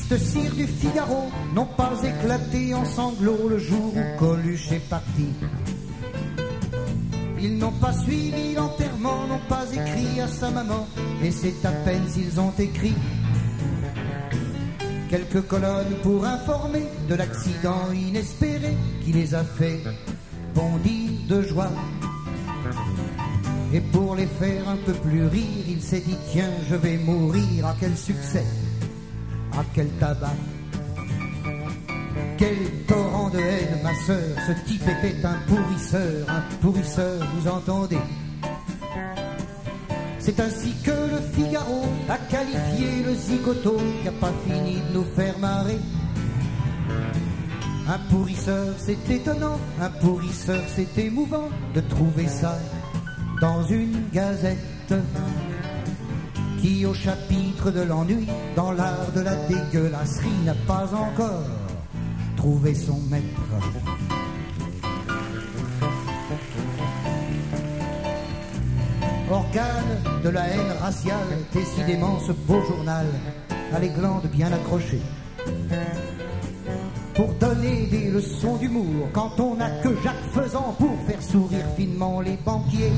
tristes cires du Figaro n'ont pas éclaté en sanglots le jour où Coluche est parti. Ils n'ont pas suivi l'enterrement, n'ont pas écrit à sa maman, et c'est à peine s'ils ont écrit quelques colonnes pour informer de l'accident inespéré qui les a fait bondir de joie. Et pour les faire un peu plus rire, il s'est dit tiens, je vais mourir. Ah quel succès, ah quel tabac, quel torrent de haine, ma sœur. Ce type était un pourrisseur, vous entendez? C'est ainsi que le Figaro a qualifié le zigoto qui a pas fini de nous faire marrer. Un pourrisseur, c'est étonnant, un pourrisseur, c'est émouvant de trouver ça dans une gazette qui, au chapitre de l'ennui, dans l'art de la dégueulasserie, n'a pas encore trouvé son maître. Organe de la haine raciale, décidément ce beau journal a les glandes bien accrochées pour donner des leçons d'humour quand on n'a que Jacques Faisan pour faire sourire finement les banquiers,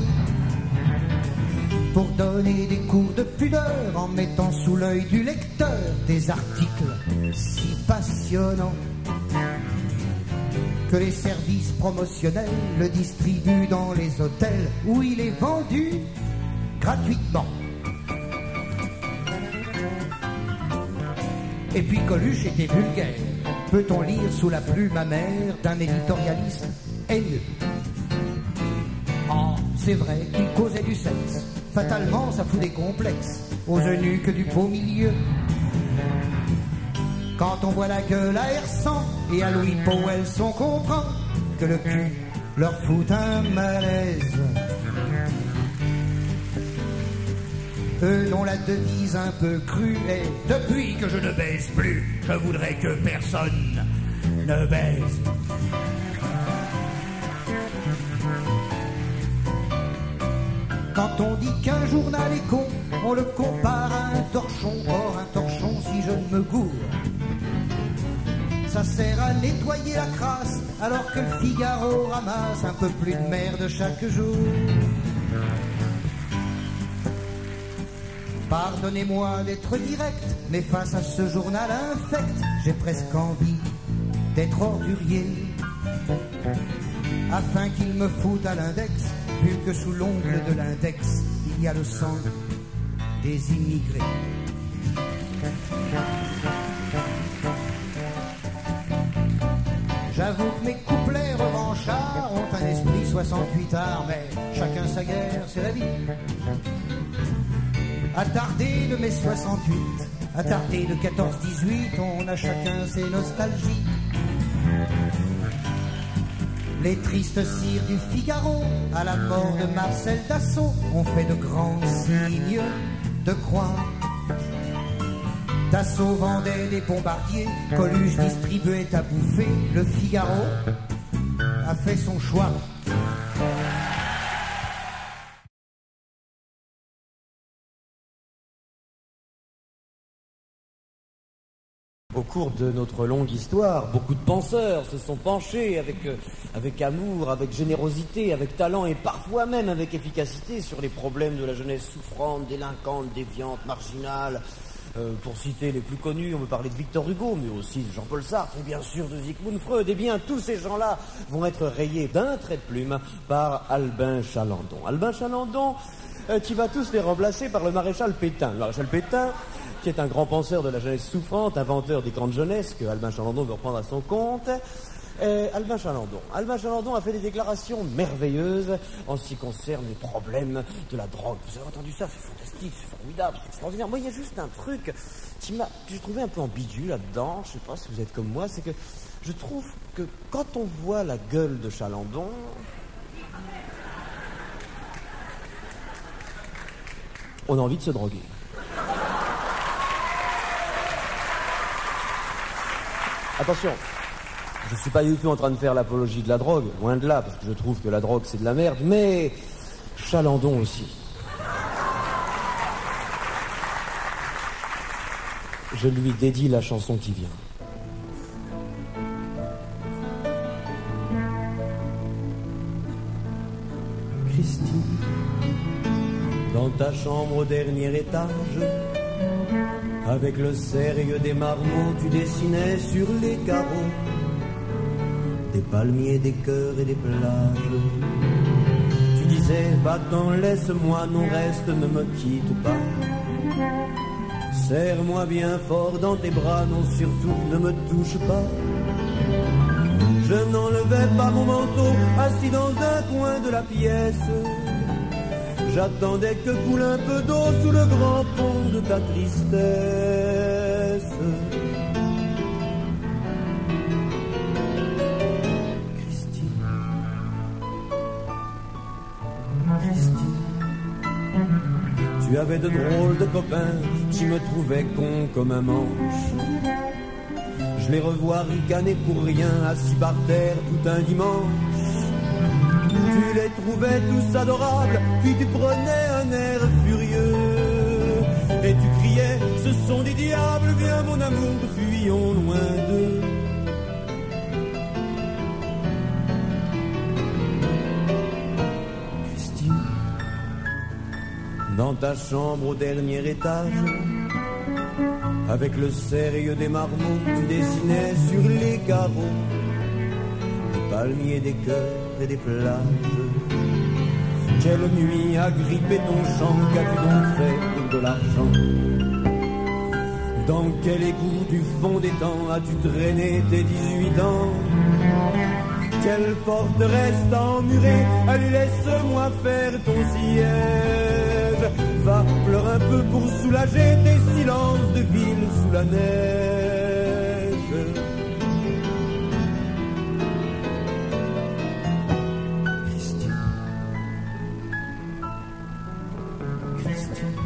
pour donner des cours de pudeur en mettant sous l'œil du lecteur des articles si passionnants que les services promotionnels le distribuent dans les hôtels où il est vendu gratuitement. Et puis Coluche était vulgaire, peut-on lire sous la plume amère d'un éditorialiste haineux. Oh, c'est vrai qu'il causait du sexe, fatalement ça fout des complexes aux eunuques du beau milieu. Quand on voit la gueule à R100 et à Louis Powell, on comprend que le cul leur fout un malaise. Eux dont la devise un peu crue est « Depuis que je ne baise plus, je voudrais que personne ne baise ». Quand on dit qu'un journal est con, on le compare à un torchon. Or un torchon, si je ne me gourre, ça sert à nettoyer la crasse, alors que le Figaro ramasse un peu plus de merde chaque jour. Pardonnez-moi d'être direct, mais face à ce journal infect, j'ai presque envie d'être ordurier, afin qu'il me foute à l'index, vu que sous l'ongle de l'index, il y a le sang des immigrés. J'avoue que mes couplets revanchards ont un esprit 68 arts, mais chacun sa guerre, c'est la vie. Attardé de mai 68, attardé de 14-18, on a chacun ses nostalgies. Les tristes cires du Figaro, à la mort de Marcel Dassault, ont fait de grands signes de croix. Dassault vendait des bombardiers, Coluche distribuait à bouffer, le Figaro a fait son choix. Au cours de notre longue histoire, beaucoup de penseurs se sont penchés avec amour, avec générosité, avec talent et parfois même avec efficacité sur les problèmes de la jeunesse souffrante, délinquante, déviante, marginale. Pour citer les plus connus, on peut parler de Victor Hugo, mais aussi de Jean-Paul Sartre et bien sûr de Sigmund Freud. Eh bien, tous ces gens-là vont être rayés d'un trait de plume par Albin Chalandon. Albin Chalandon, qui va tous les remplacer par le maréchal Pétain. Le maréchal Pétain, qui est un grand penseur de la jeunesse souffrante, inventeur des camps de jeunesse, que Albin Chalandon veut reprendre à son compte. Albin Chalandon a fait des déclarations merveilleuses en ce qui concerne les problèmes de la drogue. Vous avez entendu ça, c'est fantastique, c'est formidable, c'est extraordinaire. Moi, il y a juste un truc que j'ai trouvé un peu ambigu là-dedans, je sais pas si vous êtes comme moi, c'est que je trouve que quand on voit la gueule de Chalandon, on a envie de se droguer. Attention, je ne suis pas du tout en train de faire l'apologie de la drogue, loin de là, parce que je trouve que la drogue c'est de la merde, mais Chalandon aussi. je lui dédie la chanson qui vient. Christine, dans ta chambre au dernier étage, avec le sérieux des marmots, tu dessinais sur les carreaux des palmiers, des cœurs et des plages. Tu disais, va-t'en, laisse-moi, non reste, ne me quitte pas. Serre-moi bien fort dans tes bras, non surtout ne me touche pas. Je n'enlevais pas mon manteau, assis dans un coin de la pièce. J'attendais que coule un peu d'eau sous le grand pont de ta tristesse. Christine, Christine, tu avais de drôles de copains, tu me trouvais con comme un manche. Je les revois ricaner pour rien, assis par terre tout un dimanche. Tu les trouvais tous adorables, puis tu prenais un air furieux. Et tu criais, ce sont des diables, viens mon amour, fuyons loin d'eux. Christine, dans ta chambre au dernier étage, avec le sérieux des marmots, tu dessinais sur les carreaux des palmiers, des cœurs et des plages. Quelle nuit a grippé ton champ, qu'as-tu donc fait pour de l'argent? Dans quel égout du fond des temps as-tu traîné tes 18 ans? Quelle forteresse t'a emmuré? Allez, laisse-moi faire ton siège. Va, pleure un peu pour soulager tes silences de ville sous la neige. Christine, Christine,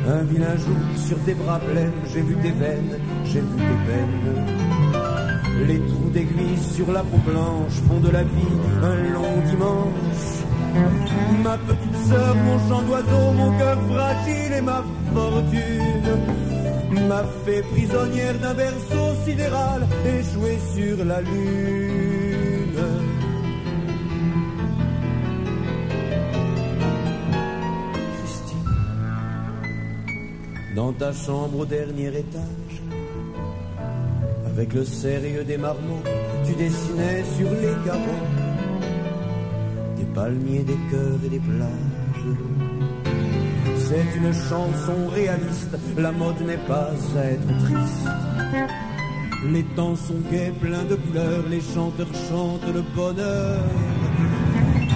un vilain jour sur tes bras pleins, j'ai vu tes veines, j'ai vu tes peines. Les trous d'aiguille sur la peau blanche font de la vie un long dimanche. Ma petite sœur, mon chant d'oiseau, mon cœur fragile et ma fortune m'a fait prisonnière d'un berceau sidéral échoué sur la lune. Christine, dans ta chambre au dernier étage, avec le sérieux des marmots, tu dessinais sur les carreaux des palmiers, des cœurs et des plages. C'est une chanson réaliste, la mode n'est pas à être triste. Les temps sont gais, pleins de couleurs, les chanteurs chantent le bonheur.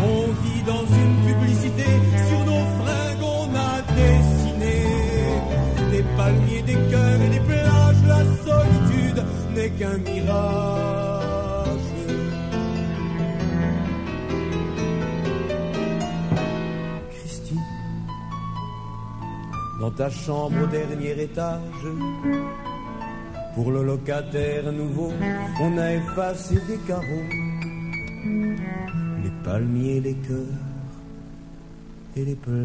On vit dans une publicité, sur nos fringues on a dessiné des palmiers, des cœurs et des plages. La solitude n'est qu'un mirage. Christine, dans ta chambre au dernier étage, pour le locataire nouveau, on a effacé des carreaux, les palmiers, les cœurs et les plages.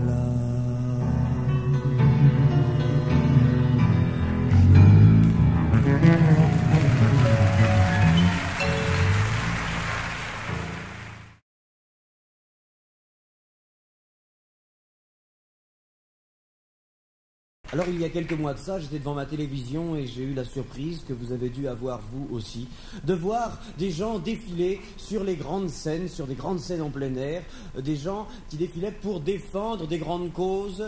Alors il y a quelques mois de ça, j'étais devant ma télévision et j'ai eu la surprise que vous avez dû avoir vous aussi, de voir des gens défiler sur les grandes scènes, sur des grandes scènes en plein air, des gens qui défilaient pour défendre des grandes causes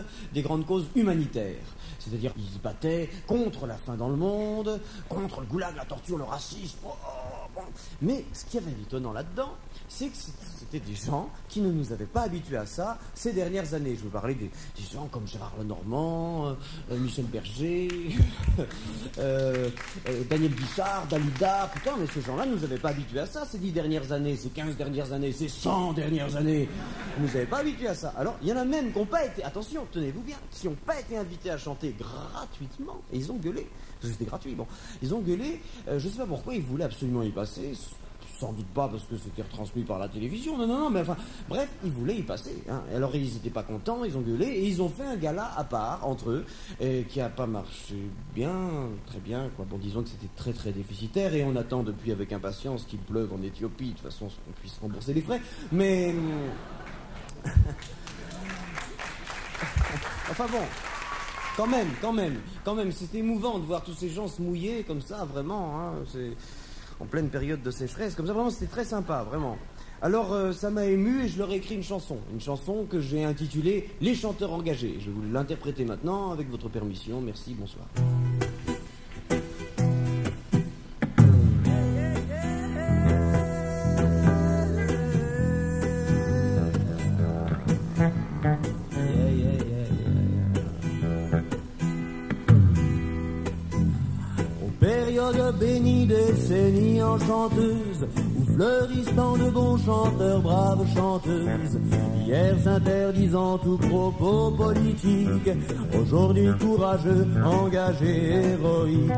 humanitaires. C'est-à-dire qu'ils se battaient contre la faim dans le monde, contre le goulag, la torture, le racisme. Mais ce qui avait étonnant là-dedans, c'est que c'était des gens qui ne nous avaient pas habitués à ça ces dernières années. Je veux parler des gens comme Gérard Lenormand, Michel Berger, Daniel Guichard, Dalida. Putain, mais ces gens-là ne nous avaient pas habitués à ça ces 10 dernières années, ces 15 dernières années, ces 100 dernières années. Ils ne nous avaient pas habitués à ça. Alors, il y en a même qui n'ont pas été, attention, tenez-vous bien, qui n'ont pas été invités à chanter gratuitement. Et ils ont gueulé. C'était gratuit, bon. Ils ont gueulé, je ne sais pas pourquoi, ils voulaient absolument y passer. sans doute pas parce que c'était retransmis par la télévision, non, mais enfin, bref, ils voulaient y passer. Hein. Alors ils n'étaient pas contents, ils ont gueulé, et ils ont fait un gala à part, entre eux, qui a pas marché bien, très bien, quoi. Bon, disons que c'était très très déficitaire, et on attend depuis avec impatience qu'il pleuve en Éthiopie, de toute façon, qu'on puisse rembourser les frais, mais... Enfin bon... Quand même, c'était émouvant de voir tous ces gens se mouiller comme ça, vraiment, hein, c'est en pleine période de sécheresse, comme ça, vraiment, c'était très sympa, vraiment. Alors, ça m'a ému et je leur ai écrit une chanson que j'ai intitulée « Les chanteurs engagés ». Je vais vous l'interpréter maintenant, avec votre permission, merci, bonsoir. Bénie décennie enchanteuse, où fleurissent tant de bons chanteurs, braves chanteuses. Hier s'interdisant tout propos politique, aujourd'hui courageux, engagés, héroïques.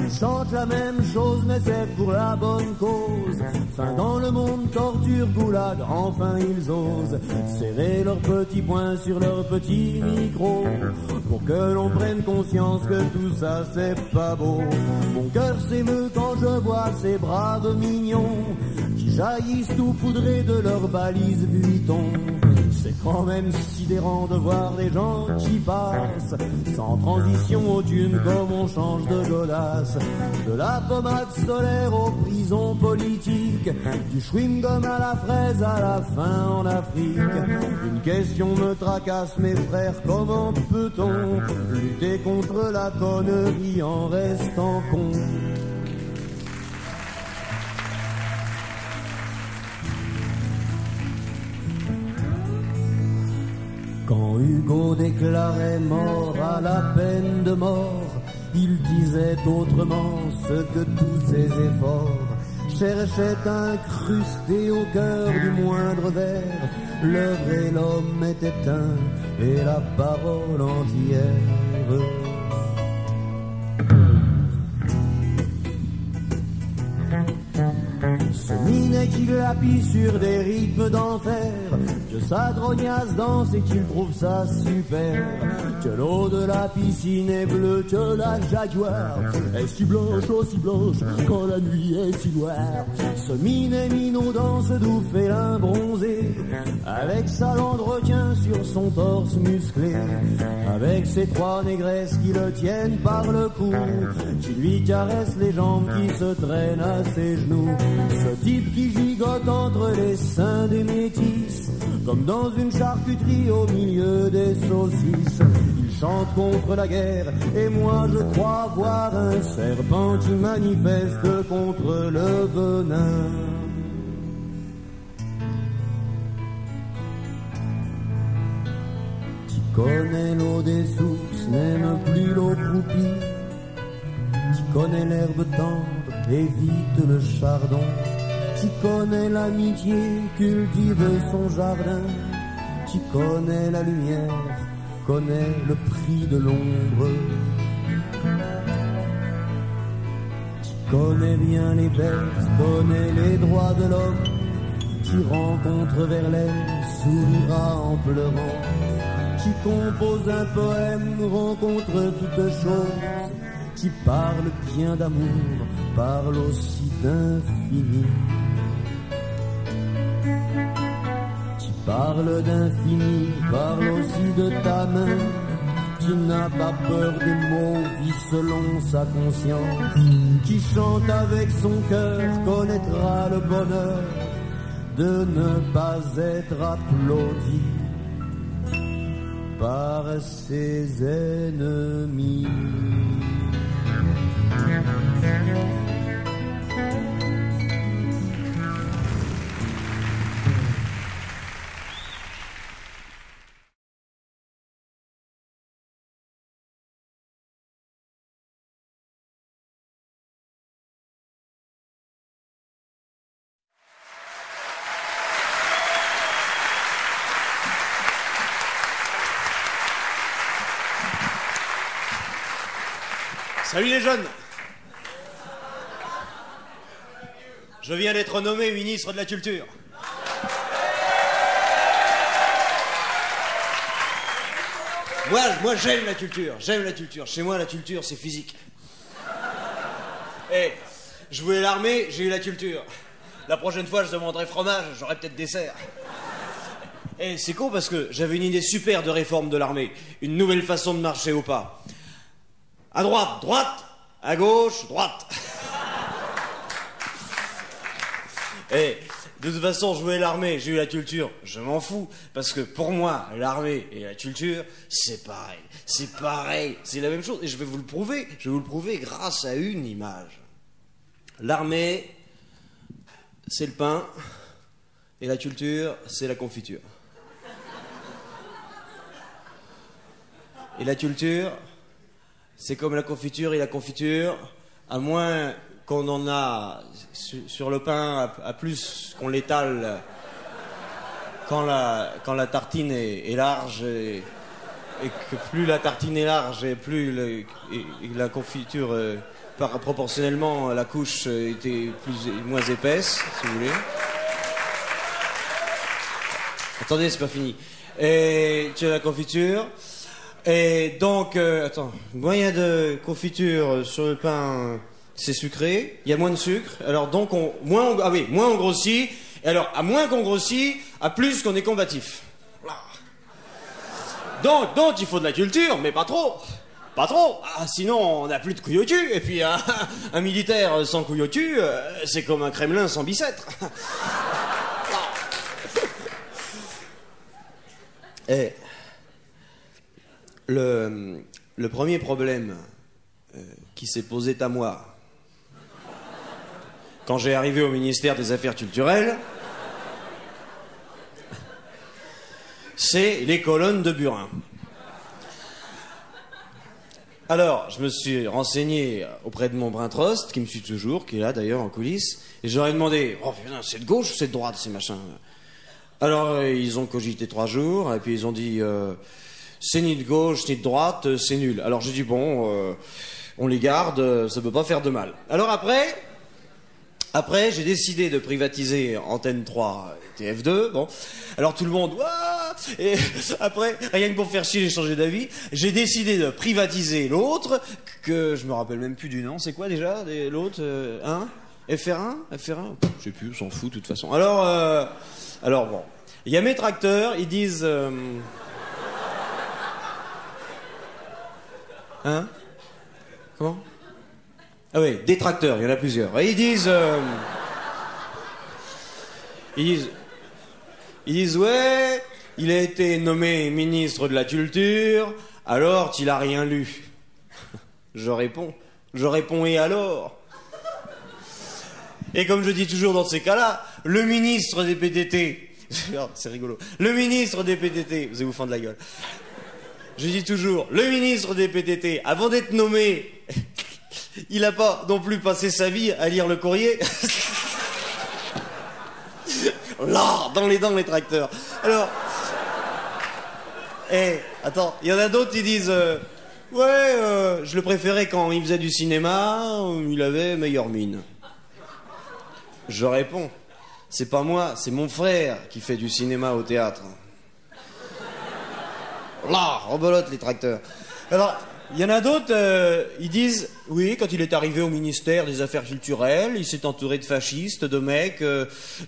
Ils chantent la même chose, mais c'est pour la bonne cause. Fin dans le monde, torture, goulag, enfin ils osent serrer leurs petits poings sur leurs petits micros, pour que l'on prenne conscience que tout ça c'est pas beau. Mon cœur s'émeut quand je vois ces braves mignons qui jaillissent tout poudrés de leurs balises Vuitton. C'est quand même sidérant de voir des gens qui passent sans transition aux thunes comme on change de godasse. De la pommade solaire aux prisons politiques, du chewing-gum à la fraise à la fin en Afrique. Une question me tracasse mes frères, comment peut-on lutter contre la connerie en restant con? Quand Hugo déclarait mort à la peine de mort, il disait autrement ce que tous ses efforts cherchaient à incruster au cœur du moindre vers. Le vrai l'homme était un et la parole entière. Ce minet qui glapit sur des rythmes d'enfer, que sa grognasse danse et qu'il trouve ça super, que l'eau de la piscine est bleue, que la jaguar est si blanche, aussi blanche, quand la nuit est si noire. Ce minet minaudant ce doux félin bronzé, avec sa lande requin sur son torse musclé, avec ses trois négresses qui le tiennent par le cou, qui lui caressent les jambes, qui se traînent à ses genoux. Ce type qui gigote entre les seins des métis, comme dans une charcuterie au milieu des saucisses. Il chante contre la guerre, et moi je crois voir un serpent qui manifeste contre le venin. Qui connaît l'eau des sources, n'aime plus l'eau croupie, qui connaît l'herbe tendre, évite le chardon, qui connaît l'amitié, cultive son jardin, qui connaît la lumière, connaît le prix de l'ombre, qui connaît bien les bêtes, connaît les droits de l'homme, qui rencontre Verlaine, sourira en pleurant, qui compose un poème, rencontre toute chose, qui parle bien d'amour, parle aussi d'infini. Qui parle d'infini, parle aussi de ta main, qui n'a pas peur des mots, vit selon sa conscience, qui chante avec son cœur, connaîtra le bonheur de ne pas être applaudi par ses ennemis. Salut les jeunes! Je viens d'être nommé ministre de la Culture. Moi j'aime la culture, j'aime la culture. Chez moi, la culture, c'est physique. Et je voulais l'armée, j'ai eu la culture. La prochaine fois, je demanderai fromage, j'aurai peut-être dessert. Et c'est con parce que j'avais une idée super de réforme de l'armée. Une nouvelle façon de marcher au pas. À droite, droite. À gauche, droite. Et de toute façon, je voulais l'armée, j'ai eu la culture. Je m'en fous. Parce que pour moi, l'armée et la culture, c'est pareil. C'est pareil. C'est la même chose. Et je vais vous le prouver. Je vais vous le prouver grâce à une image. L'armée, c'est le pain. Et la culture, c'est la confiture. Et la culture, c'est comme la confiture et la confiture, à moins qu'on en a sur le pain, à plus qu'on l'étale quand la tartine est large et que plus la tartine est large et plus la confiture, proportionnellement, la couche était moins épaisse, si vous voulez. Attendez, c'est pas fini. Et tu as la confiture. Et donc, moyen de confiture sur le pain, c'est sucré. Il y a moins de sucre. Alors donc, moins on grossit. Et alors, à moins qu'on grossit, à plus qu'on est combatif. Donc, il faut de la culture, mais pas trop. Pas trop. Ah, sinon, on n'a plus de couilles au cul. Et puis, un militaire sans couilles au cul, c'est comme un Kremlin sans bicêtre. Et le premier problème qui s'est posé à moi quand j'ai arrivé au ministère des Affaires culturelles, c'est les colonnes de burin. Alors, je me suis renseigné auprès de mon brin-trost, qui me suit toujours, qui est là d'ailleurs en coulisses, et je leur ai demandé, oh putain, c'est de gauche ou c'est de droite ces machins? Alors, ils ont cogité 3 jours, et puis ils ont dit, c'est ni de gauche ni de droite, c'est nul. Alors j'ai dit, bon, on les garde, ça peut pas faire de mal. Alors après, j'ai décidé de privatiser Antenne 3 et TF2, bon. Alors tout le monde, ouah! Et après, rien que pour faire chier, j'ai changé d'avis. J'ai décidé de privatiser l'autre, que je me rappelle même plus du nom. C'est quoi déjà, l'autre, FR1? Je sais plus, on s'en fout de toute façon. Alors bon, il y a mes tracteurs, ils disent... Hein? Comment? Ah oui, des tracteurs, il y en a plusieurs. Et ils disent, ouais, il a été nommé ministre de la Culture, alors qu'il a rien lu. Je réponds, et alors? Et comme je dis toujours dans ces cas-là, le ministre des PTT, c'est rigolo, le ministre des PTT, vous allez vous fendre la gueule. Je dis toujours, le ministre des PTT, avant d'être nommé, il n'a pas non plus passé sa vie à lire le courrier. Là, dans les dents, les tracteurs. Alors, attends, il y en a d'autres qui disent, je le préférais quand il faisait du cinéma, il avait meilleure mine. Je réponds, c'est pas moi, c'est mon frère qui fait du cinéma au théâtre. Là, rebolote les tracteurs. Alors, il y en a d'autres, ils disent, oui, quand il est arrivé au ministère des Affaires culturelles, il s'est entouré de fascistes, de mecs,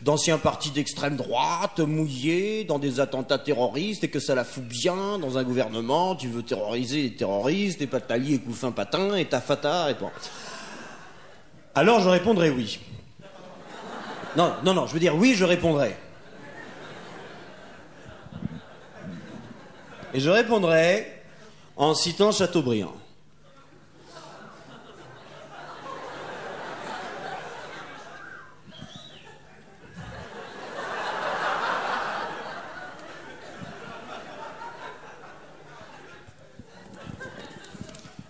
d'anciens partis d'extrême droite, mouillés, dans des attentats terroristes, et que ça la fout bien dans un gouvernement, tu veux terroriser les terroristes, et Patali, et Couffin Patin, et Tafata, et toi. Alors je répondrai oui. Non, je veux dire oui, je répondrai. Et je répondrai en citant Chateaubriand.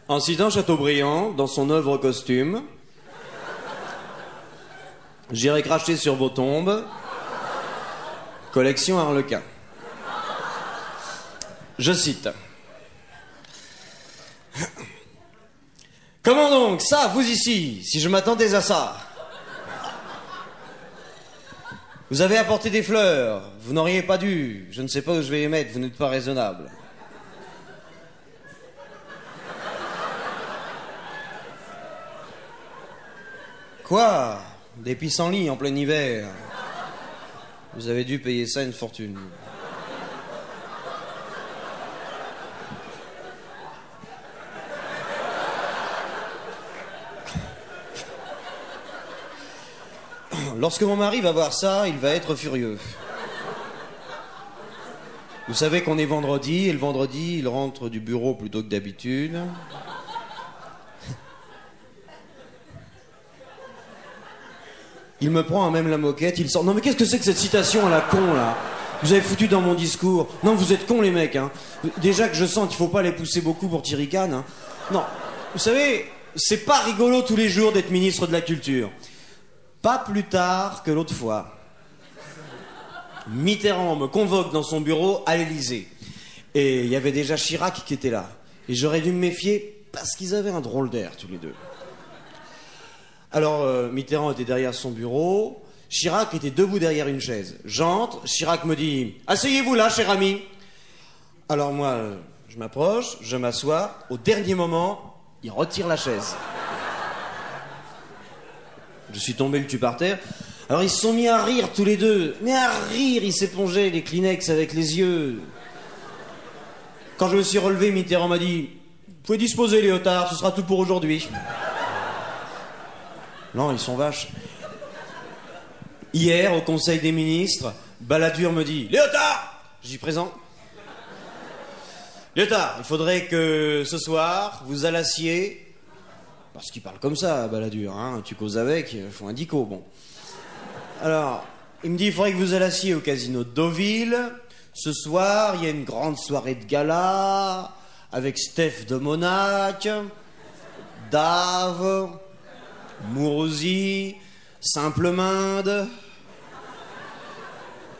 En citant Chateaubriand dans son œuvre costume, j'irai cracher sur vos tombes, collection Harlequin. Je cite. Comment donc, ça, vous ici, si je m'attendais à ça? Vous avez apporté des fleurs. Vous n'auriez pas dû. Je ne sais pas où je vais les mettre. Vous n'êtes pas raisonnable. Quoi? Des pissenlits en plein hiver. Vous avez dû payer ça une fortune. Lorsque mon mari va voir ça, il va être furieux. Vous savez qu'on est vendredi, et le vendredi, il rentre du bureau plus tôt que d'habitude. Il me prend à même la moquette, il sort... Non mais qu'est-ce que c'est que cette citation à la con, là? Vous avez foutu dans mon discours. Non, vous êtes cons, les mecs, hein. Déjà que je sens qu'il faut pas les pousser beaucoup pour tirer canne, hein. Non, vous savez, c'est pas rigolo tous les jours d'être ministre de la Culture. Pas plus tard que l'autre fois. Mitterrand me convoque dans son bureau à l'Élysée. Et il y avait déjà Chirac qui était là. Et j'aurais dû me méfier parce qu'ils avaient un drôle d'air, tous les deux. Alors, Mitterrand était derrière son bureau, Chirac était debout derrière une chaise. J'entre, Chirac me dit « Asseyez-vous là, cher ami !» Alors moi, je m'approche, je m'assois. Au dernier moment, il retire la chaise. Je suis tombé le cul par terre. Alors ils se sont mis à rire tous les deux. Mais à rire, ils s'épongeaient les Kleenex avec les yeux. Quand je me suis relevé, Mitterrand m'a dit « Vous pouvez disposer, Léotard, ce sera tout pour aujourd'hui. » Non, ils sont vaches. Hier, au Conseil des ministres, Balladur me dit « Léotard !» Je dis « Présent. » « Léotard, il faudrait que ce soir, vous allassiez... » Parce qu'il parle comme ça, Balladur, hein. Tu causes avec, il faut un dico, bon. Alors, il me dit « Il faudrait que vous allassiez au casino de Deauville. Ce soir, il y a une grande soirée de gala, avec Steph de Monac, Dave... Mourouzi, Simple-Minde,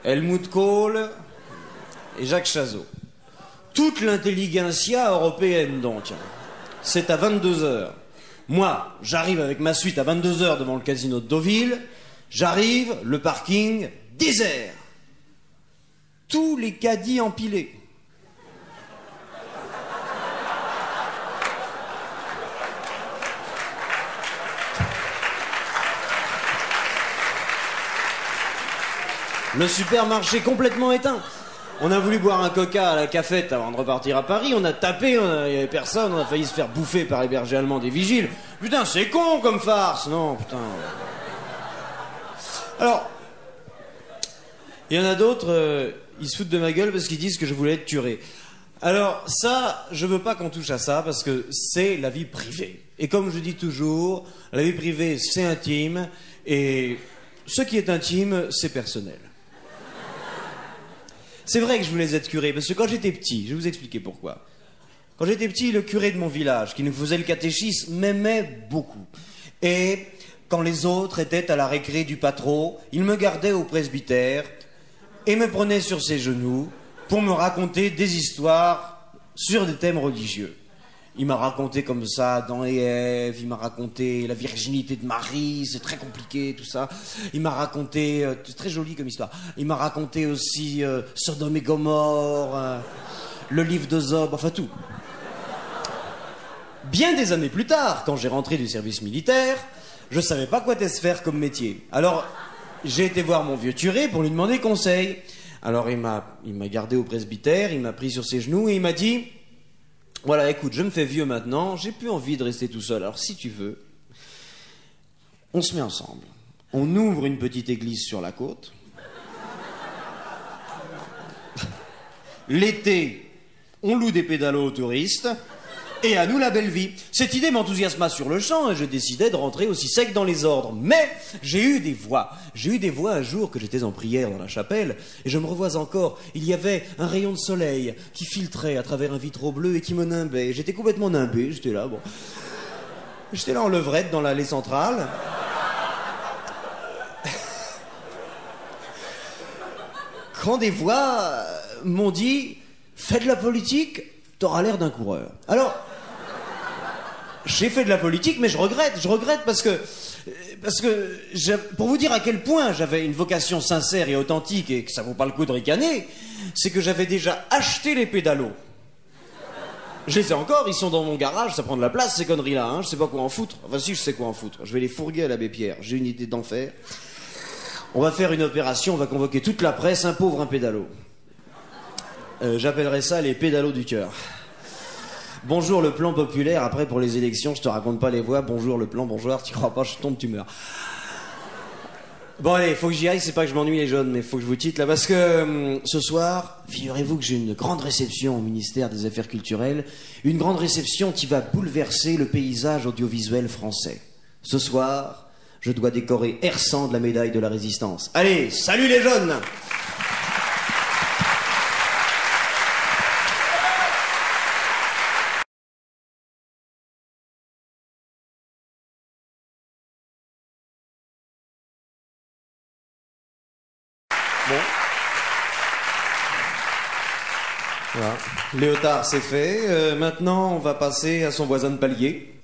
Helmut Kohl et Jacques Chazot. Toute l'intelligentsia européenne, donc. C'est à 22h. Moi, j'arrive avec ma suite à 22h devant le casino de Deauville. J'arrive, le parking désert. Tous les caddies empilés. Le supermarché complètement éteint. On a voulu boire un coca à la cafette avant de repartir à Paris. On a tapé, il n'y avait personne. On a failli se faire bouffer par les bergers allemands des vigiles. Putain, c'est con comme farce. Non, putain. Alors, il y en a d'autres, ils se foutent de ma gueule parce qu'ils disent que je voulais être curé. Alors ça, je veux pas qu'on touche à ça parce que c'est la vie privée. Et comme je dis toujours, la vie privée, c'est intime. Et ce qui est intime, c'est personnel. C'est vrai que je voulais être curé, parce que quand j'étais petit, je vais vous expliquer pourquoi. Quand j'étais petit, le curé de mon village, qui nous faisait le catéchisme, m'aimait beaucoup. Et quand les autres étaient à la récré du patro, il me gardait au presbytère et me prenait sur ses genoux pour me raconter des histoires sur des thèmes religieux. Il m'a raconté comme ça Adam et Ève, il m'a raconté la virginité de Marie, c'est très compliqué tout ça. Il m'a raconté, c'est très joli comme histoire, il m'a raconté aussi Sodome et Gomorrhe, le livre de Job, enfin tout. Bien des années plus tard, quand j'ai rentré du service militaire, je savais pas quoi se faire comme métier. Alors, j'ai été voir mon vieux curé pour lui demander conseil. Alors il m'a gardé au presbytère, il m'a pris sur ses genoux et il m'a dit... Voilà, écoute, je me fais vieux maintenant, j'ai plus envie de rester tout seul. Alors si tu veux, on se met ensemble. On ouvre une petite église sur la côte. L'été, on loue des pédalos aux touristes. Et à nous la belle vie. Cette idée m'enthousiasma sur le champ et je décidai de rentrer aussi sec dans les ordres. Mais j'ai eu des voix. J'ai eu des voix un jour que j'étais en prière dans la chapelle et je me revois encore. Il y avait un rayon de soleil qui filtrait à travers un vitrau bleu et qui me nimbait. J'étais complètement nimbé, j'étais là, bon. J'étais là en levrette dans l'allée centrale. Quand des voix m'ont dit « Fais de la politique, t'auras l'air d'un coureur. » Alors... J'ai fait de la politique, mais je regrette parce que pour vous dire à quel point j'avais une vocation sincère et authentique et que ça vaut pas le coup de ricaner, c'est que j'avais déjà acheté les pédalos. Je les ai encore, ils sont dans mon garage, ça prend de la place ces conneries-là, hein, je sais pas quoi en foutre. Enfin si, je sais quoi en foutre. Je vais les fourguer à l'abbé Pierre, j'ai une idée d'enfer. On va faire une opération, on va convoquer toute la presse, un pauvre, un pédalo. J'appellerai ça les pédalos du cœur. Bonjour le plan populaire, après pour les élections, je te raconte pas les voix, bonjour le plan, bonjour, tu crois pas, je tombe, tu meurs. Bon allez, faut que j'y aille, c'est pas que je m'ennuie les jaunes, mais faut que je vous titre là, parce que ce soir, figurez-vous que j'ai une grande réception au ministère des Affaires culturelles, une grande réception qui va bouleverser le paysage audiovisuel français. Ce soir, je dois décorer Hersant de la médaille de la Résistance. Allez, salut les jaunes! Bon. Voilà. Léotard, c'est fait. Maintenant, on va passer à son voisin de palier.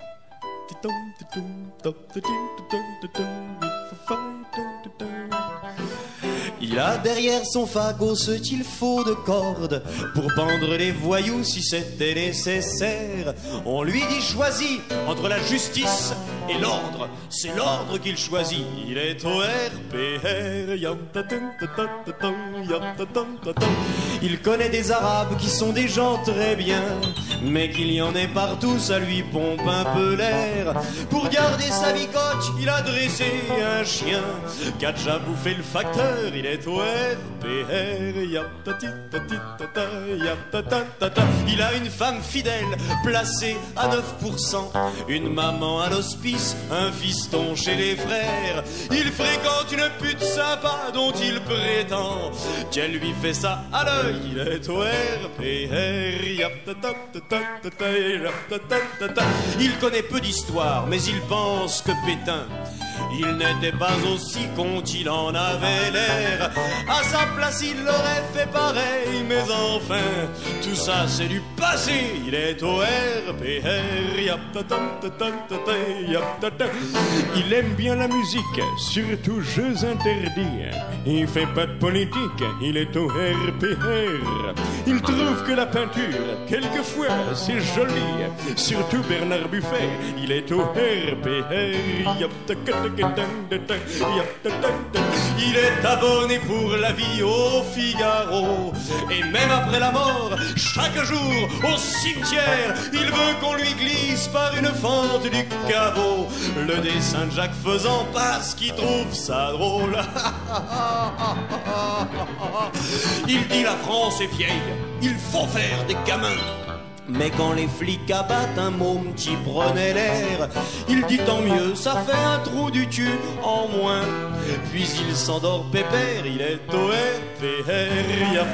Il a derrière son fagot ce qu'il faut de cordes pour pendre les voyous si c'était nécessaire. On lui dit choisis entre la justice et l'ordre. C'est l'ordre qu'il choisit. Il est au RPR. Il connaît des Arabes qui sont des gens très bien, mais qu'il y en ait partout, ça lui pompe un peu l'air. Pour garder sa bicoque, il a dressé un chien qui a déjà bouffé le facteur. Il est au RPR. Il a une femme fidèle placée à 9%, une maman à l'hospice, un fiston chez les frères. Il fréquente une pute sympa dont il prétend qu'elle lui fait ça à l'œil. Il est au RPR. Il connaît peu d'histoire, mais il pense que Pétain, il n'était pas aussi con qu'il en avait l'air. À sa place, il aurait fait pareil, mais enfin, tout ça c'est du passé. Il est au RPR. Il aime bien la musique, surtout jeux interdits. Il fait pas de politique, il est au RPR. Il trouve que la peinture, quelquefois, c'est joli. Surtout Bernard Buffet, il est au RPR. Il est abonné pour la vie au Figaro. Et même après la mort, chaque jour au cimetière, il veut qu'on lui glisse par une fente du caveau le dessin de Jacques Faisan parce qu'il trouve ça drôle. Il dit la France est vieille, il faut faire des gamins. Mais quand les flics abattent un môme qui prenait l'air, il dit tant mieux, ça fait un trou du cul en moins. Puis il s'endort pépère, il est au RPR.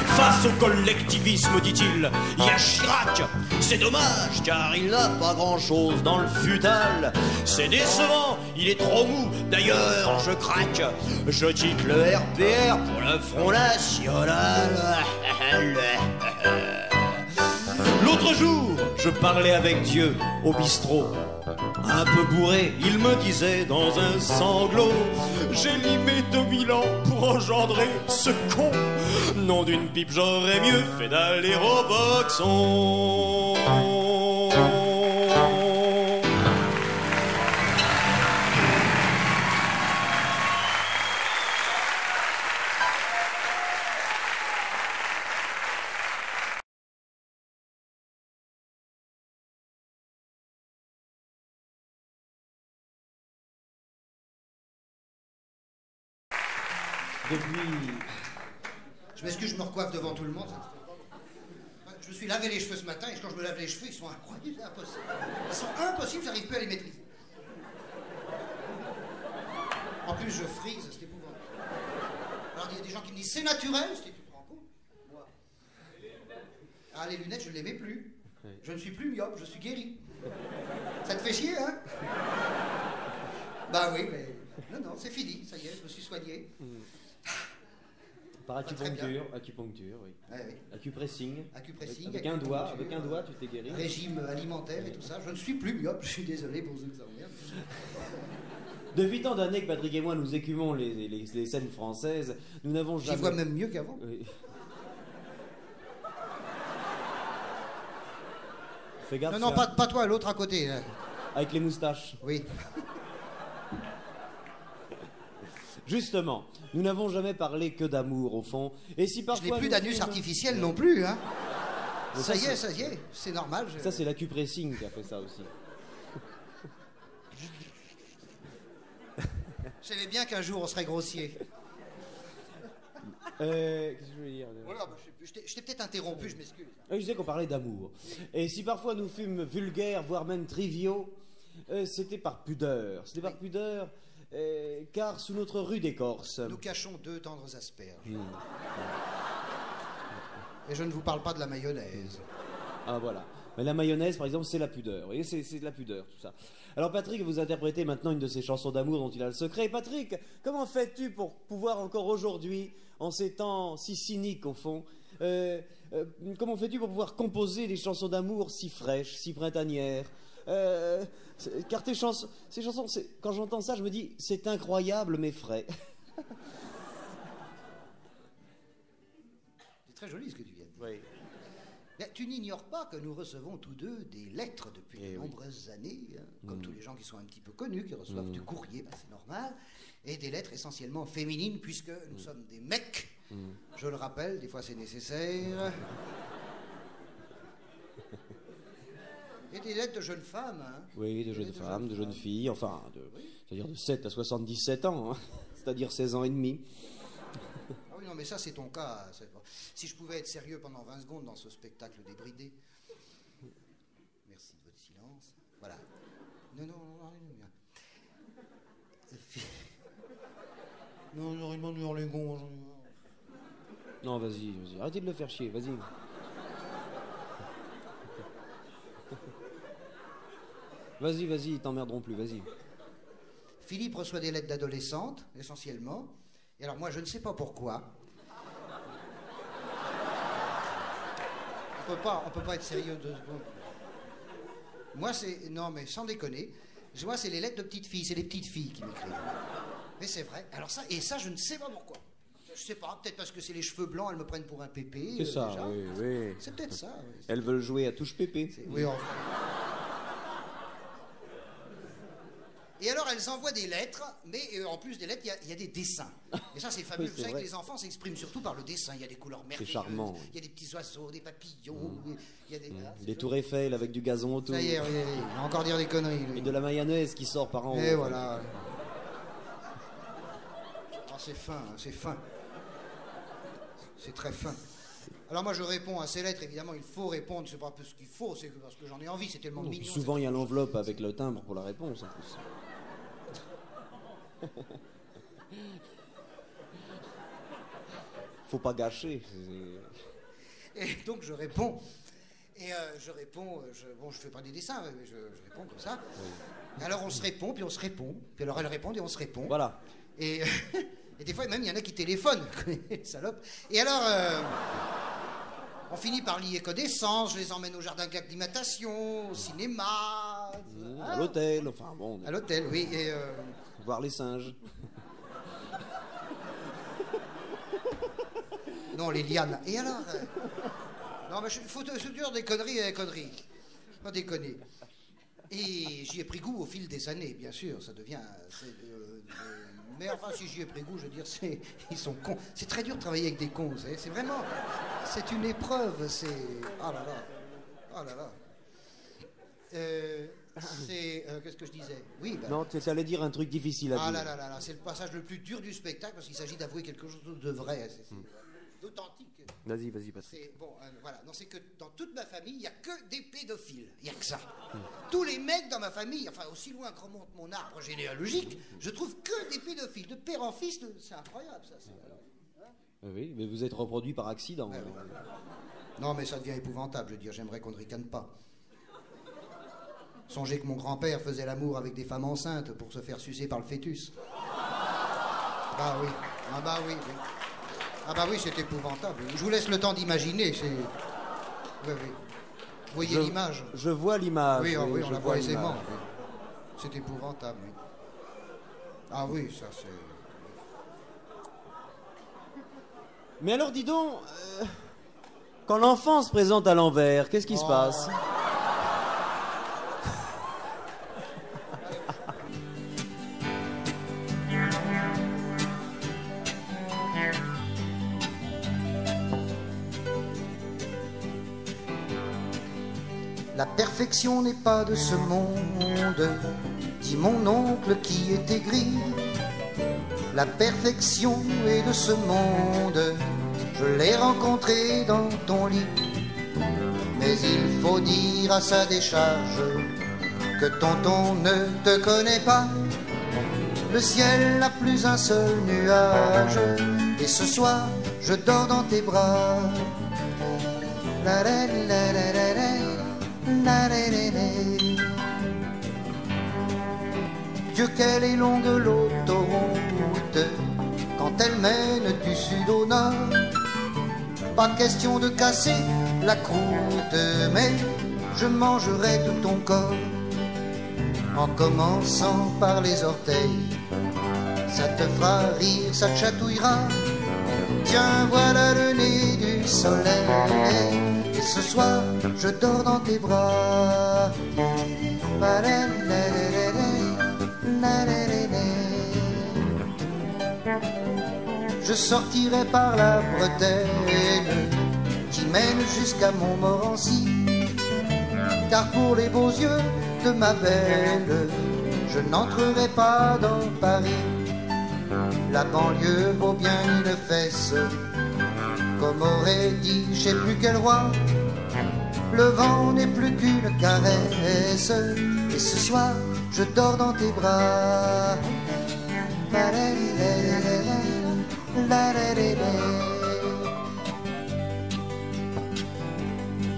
Face au collectivisme, dit-il, il y a Chirac. C'est dommage car il n'a pas grand-chose dans le futal. C'est décevant, il est trop mou, d'ailleurs je craque. Je quitte le RPR pour le Front National. L'autre jour, je parlais avec Dieu au bistrot. Un peu bourré, il me disait dans un sanglot: j'ai limé 2000 ans pour engendrer ce con. Nom d'une pipe, j'aurais mieux fait d'aller au boxon. Depuis... Je m'excuse, je me recoiffe devant tout le monde. Je me suis lavé les cheveux ce matin et quand je me lave les cheveux, ils sont incroyables, impossibles. Ils sont impossibles, j'arrive plus à les maîtriser. En plus, je frise, c'est épouvantable. Alors, il y a des gens qui me disent c'est naturel, tu te rends compte? Moi. Ah, les lunettes, je ne les mets plus. Je ne suis plus myope, je suis guéri. Ça te fait chier, hein? Bah oui, mais... Non, c'est fini, ça y est, je me suis soigné. Par acupuncture, acupuncture, oui. Ouais, oui. Acupressing. Acupressing. Avec un doigt, tu t'es guéri. Régime alimentaire et tout ça. Je ne suis plus myope, je suis désolé pour ceux que ça emmerde. Depuis tant d'années que Patrick et moi nous écumons les scènes françaises, nous n'avons jamais... J'y vois même mieux qu'avant. Oui. Fais gaffe. Non, pas toi, l'autre à côté. Là. Avec les moustaches. Oui. Justement, nous n'avons jamais parlé que d'amour, au fond. Et si parfois... Je n'ai plus d'anus artificiel non plus, hein. Mais ça y est, c'est normal. Ça, c'est l'acupressing qui a fait ça aussi. Je savais bien qu'un jour on serait grossier. Qu'est-ce que je voulais dire Voilà, je t'ai peut-être interrompu, je m'excuse. Je disais qu'on parlait d'amour. Et si parfois nous fûmes vulgaires, voire même triviaux, c'était par pudeur. C'était par pudeur, car sous notre rude écorce... Nous cachons 2 tendres asperges. Et je ne vous parle pas de la mayonnaise. Ah, voilà. Mais la mayonnaise, par exemple, c'est la pudeur. Vous voyez, c'est de la pudeur, tout ça. Alors, Patrick, vous interprétez maintenant une de ces chansons d'amour dont il a le secret. Patrick, comment fais-tu pour pouvoir encore aujourd'hui, en ces temps si cyniques, au fond, comment fais-tu pour pouvoir composer des chansons d'amour si fraîches, si printanières car ces chansons, quand j'entends ça, je me dis, c'est incroyable, mais frais. C'est très joli ce que tu viens de dire. Oui. Mais tu n'ignores pas que nous recevons tous deux des lettres depuis de nombreuses années, hein, comme tous les gens qui sont un petit peu connus, qui reçoivent du courrier, c'est normal, et des lettres essentiellement féminines, puisque nous sommes des mecs, je le rappelle, des fois c'est nécessaire. Et des lettres de jeunes femmes. Hein. Oui, de jeunes femmes, de jeunes filles, enfin, c'est-à-dire de 7 à 77 ans, hein, c'est-à-dire 16 ans et demi. Ah oui, non, mais ça, c'est ton cas. Si je pouvais être sérieux pendant 20 secondes dans ce spectacle débridé. Merci de votre silence. Voilà. Non. Non, j'aurais demandé les gonges. Non, vas-y, arrêtez de le faire chier, vas-y. Vas-y, ils t'emmerderont plus, vas-y. Philippe reçoit des lettres d'adolescentes, essentiellement. Et alors moi, je ne sais pas pourquoi. On peut pas être sérieux 2 secondes. Moi, c'est... Non, mais sans déconner. Moi, c'est les lettres de petites filles. C'est les petites filles qui m'écrivent. Mais c'est vrai. Alors ça, je ne sais pas pourquoi. Je sais pas, peut-être parce que c'est les cheveux blancs, elles me prennent pour un pépé. C'est ça, déjà. oui. C'est peut-être ça. Oui. Elles veulent jouer à touche pépé. Oui, Et alors, elles envoient des lettres, mais en plus des lettres, il y a des dessins. Et ça, c'est fabuleux. Vous savez que les enfants s'expriment surtout par le dessin. Il y a des couleurs merveilleuses. C'est charmant. Il y a des petits oiseaux, des papillons. Il y a des tours Eiffel avec du gazon autour. Ça y est, il va encore dire des conneries. Lui. Et de la mayonnaise qui sort par en haut. Et voilà. Oh, c'est fin, c'est fin. C'est très fin. Alors moi, je réponds à ces lettres. Évidemment, il faut répondre. C'est pas parce qu'il faut, c'est parce que j'en ai envie. C'est tellement mignon. Souvent, il y a l'enveloppe avec le timbre pour la réponse, en plus. Faut pas gâcher. Et donc je réponds. Et je fais pas des dessins, mais je réponds comme ça. Oui. Alors on se répond, puis on se répond. Puis alors elles répondent et on se répond. Voilà. Et des fois, même, il y en a qui téléphonent, salope. Et alors, on finit par lier connaissance. Je les emmène au jardin d'acclimatation, au cinéma. À l'hôtel, enfin bon. À l'hôtel, oui. Et voir les singes. Non, les lianes. Et alors non, mais il faut se dire des conneries. Pas déconner. Et j'y ai pris goût au fil des années, bien sûr. Ça devient... mais enfin, si j'y ai pris goût, je veux dire, ils sont cons. C'est très dur de travailler avec des cons, vous savez. C'est vraiment... C'est une épreuve, c'est... Oh là là. Oh là là. Qu'est-ce que je disais? Oui, ben... Non, tu allais dire un truc difficile à dire. Ah là là là là, c'est le passage le plus dur du spectacle parce qu'il s'agit d'avouer quelque chose de vrai. C'est d'authentique. Vas-y, Patrick. Bon, voilà. Non, c'est que dans toute ma famille, il n'y a que des pédophiles. Il n'y a que ça. Tous les mecs dans ma famille, enfin, aussi loin que remonte mon arbre généalogique, je trouve que des pédophiles. De père en fils, c'est incroyable, ça. Oui, mais vous êtes reproduit par accident. Oui. Non, mais ça devient épouvantable, je veux dire. J'aimerais qu'on ne ricane pas. Songez que mon grand-père faisait l'amour avec des femmes enceintes pour se faire sucer par le fœtus. Ah bah oui. Ah bah oui, c'est épouvantable. Je vous laisse le temps d'imaginer. C'est... Oui, oui. Vous voyez l'image? Je vois l'image. Oui, oui, on la voit aisément. Oui. C'est épouvantable. Oui. Ah oui, ça c'est... Mais alors dis donc, quand l'enfant se présente à l'envers, qu'est-ce qui se passe? La perfection n'est pas de ce monde, dit mon oncle qui est aigri. La perfection est de ce monde, je l'ai rencontrée dans ton lit. Mais il faut dire à sa décharge que tonton ne te connaît pas. Le ciel n'a plus un seul nuage, et ce soir je dors dans tes bras. La la la la la la. Dieu qu'elle est longue l'autoroute quand elle mène du sud au nord. Pas question de casser la croûte, mais je mangerai tout ton corps. En commençant par les orteils, ça te fera rire, ça te chatouillera. Tiens, voilà le nez du soleil, et ce soir je dors dans tes bras. Je sortirai par la bretelle qui mène jusqu'à Montmorency, car pour les beaux yeux de ma belle, je n'entrerai pas dans Paris. La banlieue vaut bien une fesse, comme aurait dit je sais plus quel roi. Le vent n'est plus qu'une caresse, et ce soir je dors dans tes bras.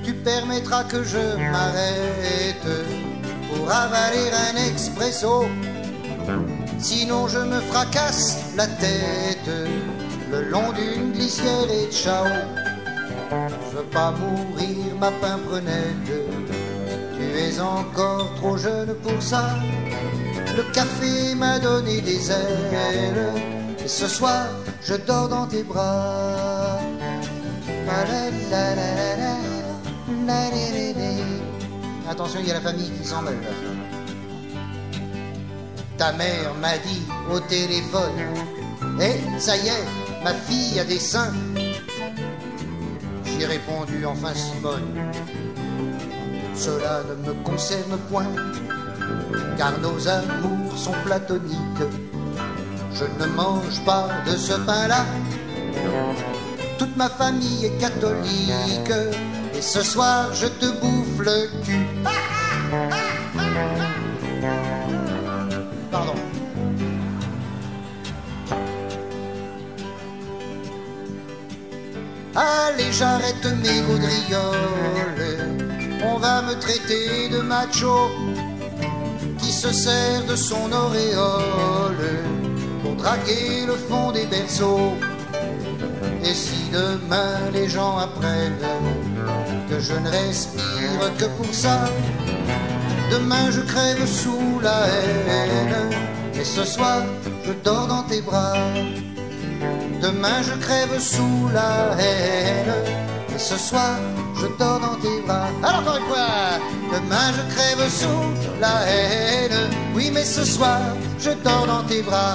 Tu permettras que je m'arrête pour avaler un expresso, sinon je me fracasse la tête le long d'une glissière et ciao. Je veux pas mourir ma pimprenelle, tu es encore trop jeune pour ça. Le café m'a donné des ailes, et ce soir je dors dans tes bras. Attention, il y a la famille qui s'en mêle. Ta mère m'a dit au téléphone, eh, ça y est, ma fille a des seins. J'ai répondu, enfin Simone, cela ne me concerne point, car nos amours sont platoniques. Je ne mange pas de ce pain-là. Toute ma famille est catholique, et ce soir je te bouffe le cul. Pardon. Allez, j'arrête mes gaudrioles, on va me traiter de macho qui se sert de son auréole pour draguer le fond des berceaux. Et si demain les gens apprennent que je ne respire que pour ça, demain je crève sous la haine, et ce soir je dors dans tes bras. Demain je crève sous la haine, et ce soir je dors dans tes bras. Alors encore une fois, demain je crève sous la haine, oui mais ce soir je dors dans tes bras.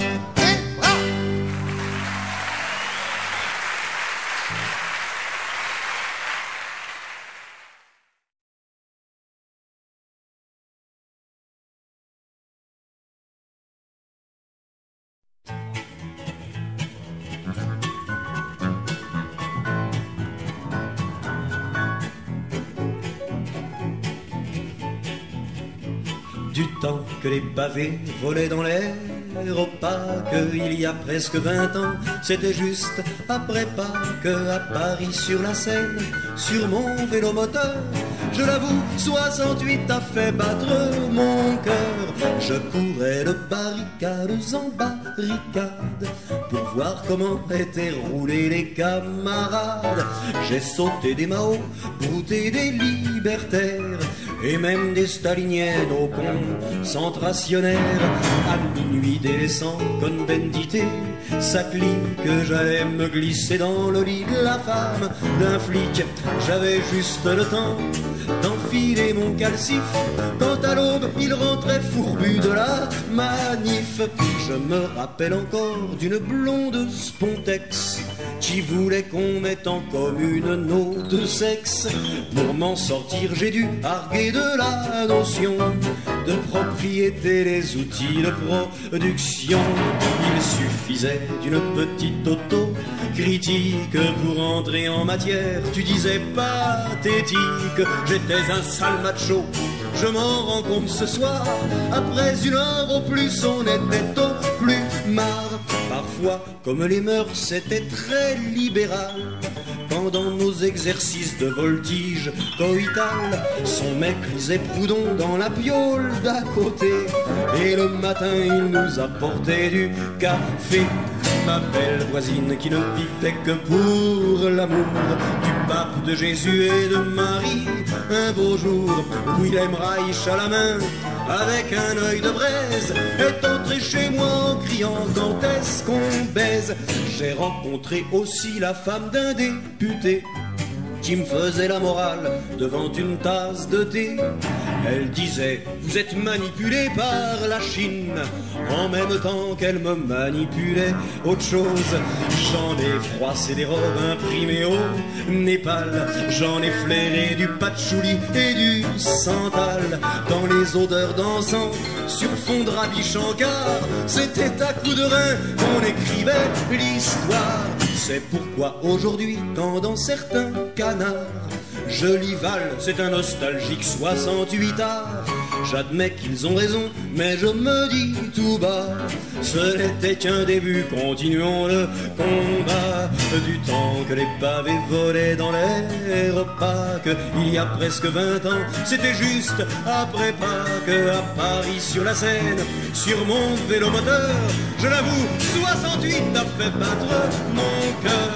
Du temps que les pavés volaient dans l'air opaque, il y a presque 20 ans, c'était juste après Pâques, à Paris sur la Seine, sur mon vélo moteur, je l'avoue, 68 a fait battre mon cœur. Je courais de barricades en barricades pour voir comment étaient roulés les camarades. J'ai sauté des Mao, brouté des libertaires et même des staliniennes au concentrationnaire. À minuit délaissant Cohn-Bendit, ça clique que j'allais me glisser dans le lit de la femme d'un flic. J'avais juste le temps d'enfiler mon calcif quand à l'aube il rentrait fourbu de la manif. Je me rappelle encore d'une blonde spontex qui voulait qu'on mette en commune nos deux sexes. Pour m'en sortir j'ai dû arguer de la notion de propriété les outils de production. Il suffisait d'une petite auto-critique pour entrer en matière. Tu disais pathétique, j'étais un sale macho. Je m'en rends compte ce soir, après une heure au plus on était au plus marre. Parfois, comme les mœurs c'était très libéral, pendant nos exercices de voltige coïtal, son mec lisait Proudhon dans la piole d'à côté, et le matin il nous apportait du café. Ma belle voisine qui ne vivait que pour l'amour du pape, de Jésus et de Marie. Un beau jour, Willem Reich à la main, avec un œil de braise, est entré chez moi en criant quand est-ce qu'on baise. J'ai rencontré aussi la femme d'un député qui me faisait la morale devant une tasse de thé. Elle disait, vous êtes manipulé par la Chine, en même temps qu'elle me manipulait autre chose. J'en ai froissé des robes imprimées au Népal, j'en ai flairé du patchouli et du santal, dans les odeurs d'encens sur fond de Ravi Shankar. C'était à coups de rein qu'on écrivait l'histoire. C'est pourquoi aujourd'hui, quand dans certains canards je lis Val, c'est un nostalgique 68 art. J'admets qu'ils ont raison, mais je me dis tout bas, ce n'était qu'un début, continuons le combat. Du temps que les pavés volaient dans l'air opaque, il y a presque 20 ans, c'était juste après Pâques, à Paris sur la Seine, sur mon vélomoteur. Je l'avoue, 68 a fait battre mon cœur.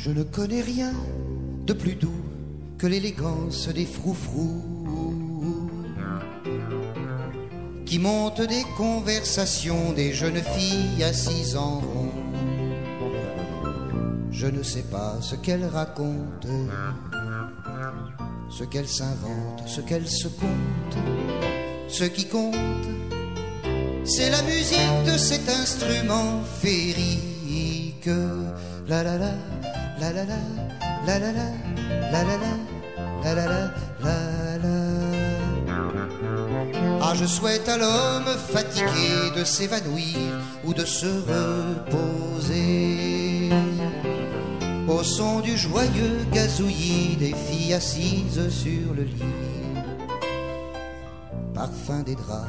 Je ne connais rien de plus doux que l'élégance des froufrous qui montent des conversations des jeunes filles assises en rond. Je ne sais pas ce qu'elles racontent, ce qu'elles s'inventent, ce qu'elles se comptent. Ce qui compte, c'est la musique de cet instrument féerique. La la la, la la la, la la la, la la la, la la la, la la. Ah, je souhaite à l'homme fatigué de s'évanouir ou de se reposer au son du joyeux gazouillis des filles assises sur le lit. Parfum des draps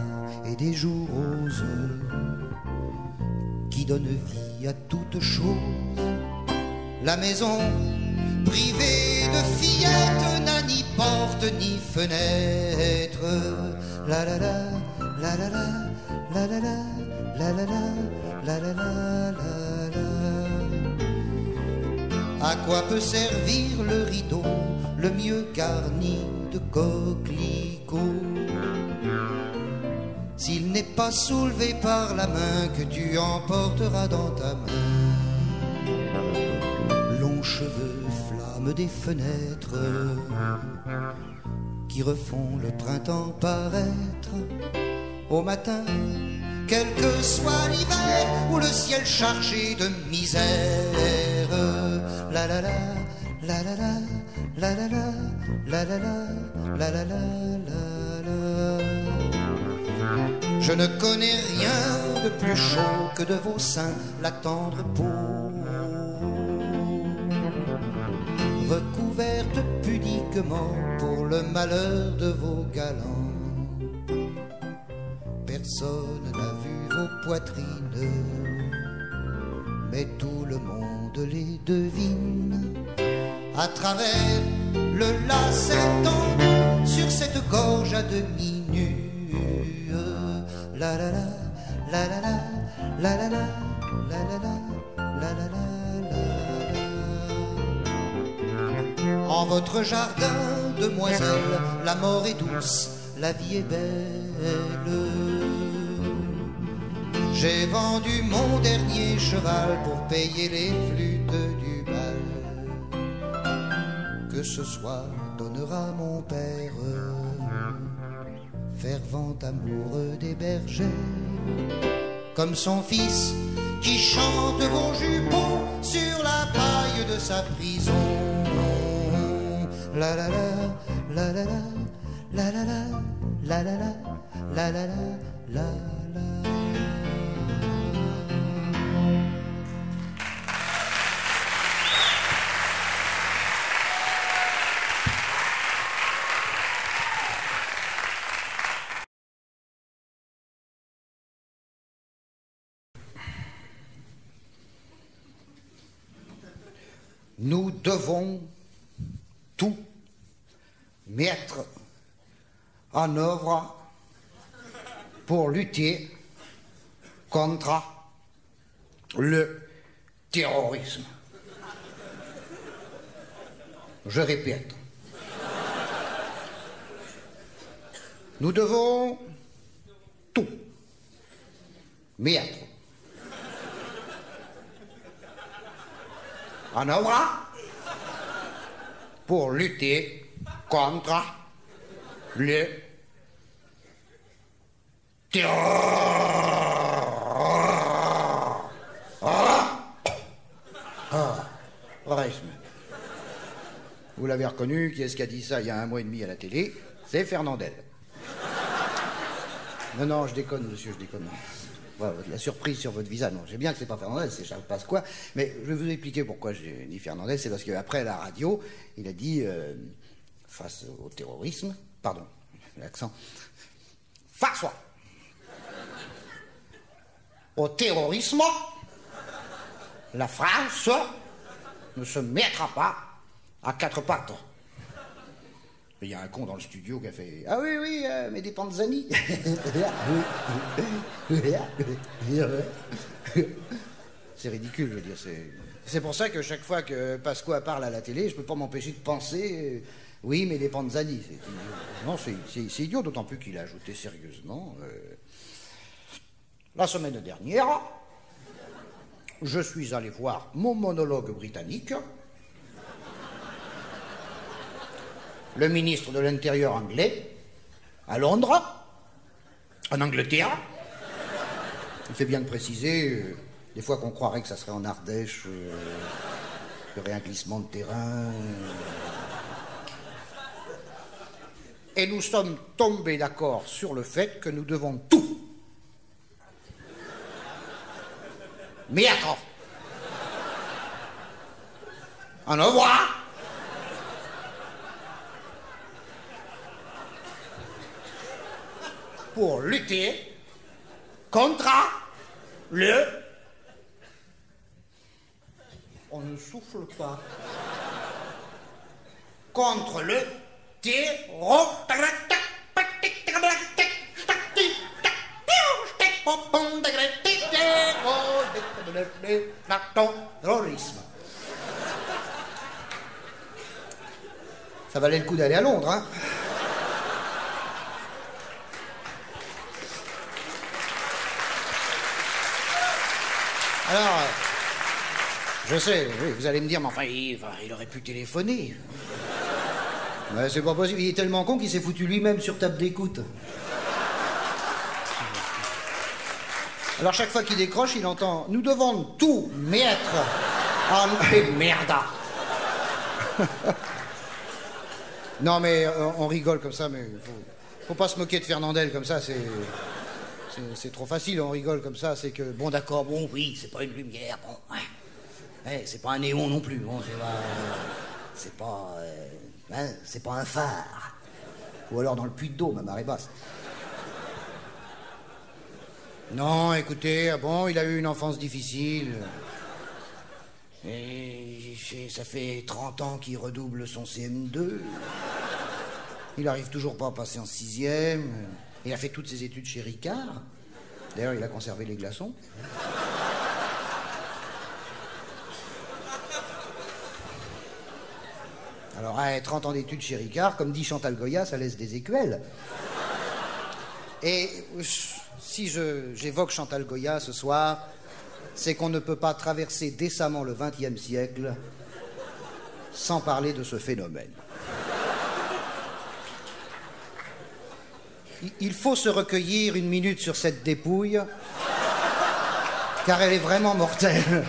et des joues roses qui donnent vie à toute chose. La maison privée de fillettes n'a ni porte ni fenêtre. La la la, la la la, la la la, la la la, la la la, la la. À quoi peut servir le rideau, le mieux garni de coquelicots, s'il n'est pas soulevé par la main que tu emporteras dans ta main? Longs cheveux, flammes des fenêtres qui refont le printemps paraître au matin, quel que soit l'hiver ou le ciel chargé de misère. La la la, la la la, la la la, la la la, la la la, la la. Je ne connais rien de plus chaud que de vos seins la tendre peau, recouverte pudiquement pour le malheur de vos galants. Personne n'a vu vos poitrines, mais tout le monde les devine. À travers le lacet tendu sur cette gorge à demi nue. La la la, la la la, la la la, la la la, la la la. En votre jardin, demoiselle, la mort est douce, la vie est belle. J'ai vendu mon dernier cheval pour payer les flûtes du bal. Que ce soir donnera mon père, fervent amoureux des bergers, comme son fils qui chante vos jupons sur la paille de sa prison. La la la, la la la, la la la, la la la, la la la, la la. Nous devons tout mettre en œuvre pour lutter contre le terrorisme. Je répète. Nous devons tout mettre en œuvre pour lutter contre le terrorisme. Vous l'avez reconnu, qui est-ce qui a dit ça il y a 1 mois et demi à la télé? C'est Fernandel. Non, non, je déconne, monsieur, je déconne. Voilà, la surprise sur votre visa, non, j'ai bien que c'est pas Fernandel, c'est Charles Pasqua, mais je vais vous expliquer pourquoi j'ai dit Fernandel, c'est parce qu'après la radio, il a dit, face au terrorisme, pardon, l'accent, face au terrorisme, la France ne se mettra pas à 4 pattes. Il y a un con dans le studio qui a fait « Ah oui, oui, mais des Panzani !» C'est ridicule, je veux dire. C'est pour ça que chaque fois que Pasqua parle à la télé, je ne peux pas m'empêcher de penser « Oui, mais des Panzani !» Non, c'est idiot, d'autant plus qu'il a ajouté sérieusement. La semaine dernière, je suis allé voir mon monologue britannique, le ministre de l'Intérieur anglais, à Londres, en Angleterre. Il fait bien de préciser, des fois qu'on croirait que ça serait en Ardèche, il y aurait un glissement de terrain. Et nous sommes tombés d'accord sur le fait que nous devons tout mettre en œuvre pour lutter contre le... On ne souffle pas. Contre le terror... terrorisme. Ça valait le coup d'aller à Londres, hein? Alors, je sais, oui, vous allez me dire, mais enfin, il aurait pu téléphoner. Mais c'est pas possible, il est tellement con qu'il s'est foutu lui-même sur table d'écoute. Alors, chaque fois qu'il décroche, il entend « Nous devons tout mettre en... merde !» Non, mais on rigole comme ça, mais faut pas se moquer de Fernandel comme ça, C'est trop facile, on rigole comme ça, c'est que, bon d'accord, bon oui, c'est pas une lumière, bon, ouais. Ouais, c'est pas un néon non plus, bon, c'est pas un phare. Ou alors dans le Puy-de-Dôme, à marée basse. Non, écoutez, bon, il a eu une enfance difficile. Et ça fait 30 ans qu'il redouble son CM2. Il arrive toujours pas à passer en 6e. Il a fait toutes ses études chez Ricard. D'ailleurs, il a conservé les glaçons. Alors, 30 ans d'études chez Ricard, comme dit Chantal Goya, ça laisse des écuelles. Et si j'évoque Chantal Goya ce soir, c'est qu'on ne peut pas traverser décemment le XXe siècle sans parler de ce phénomène. Il faut se recueillir une minute sur cette dépouille, car elle est vraiment mortelle.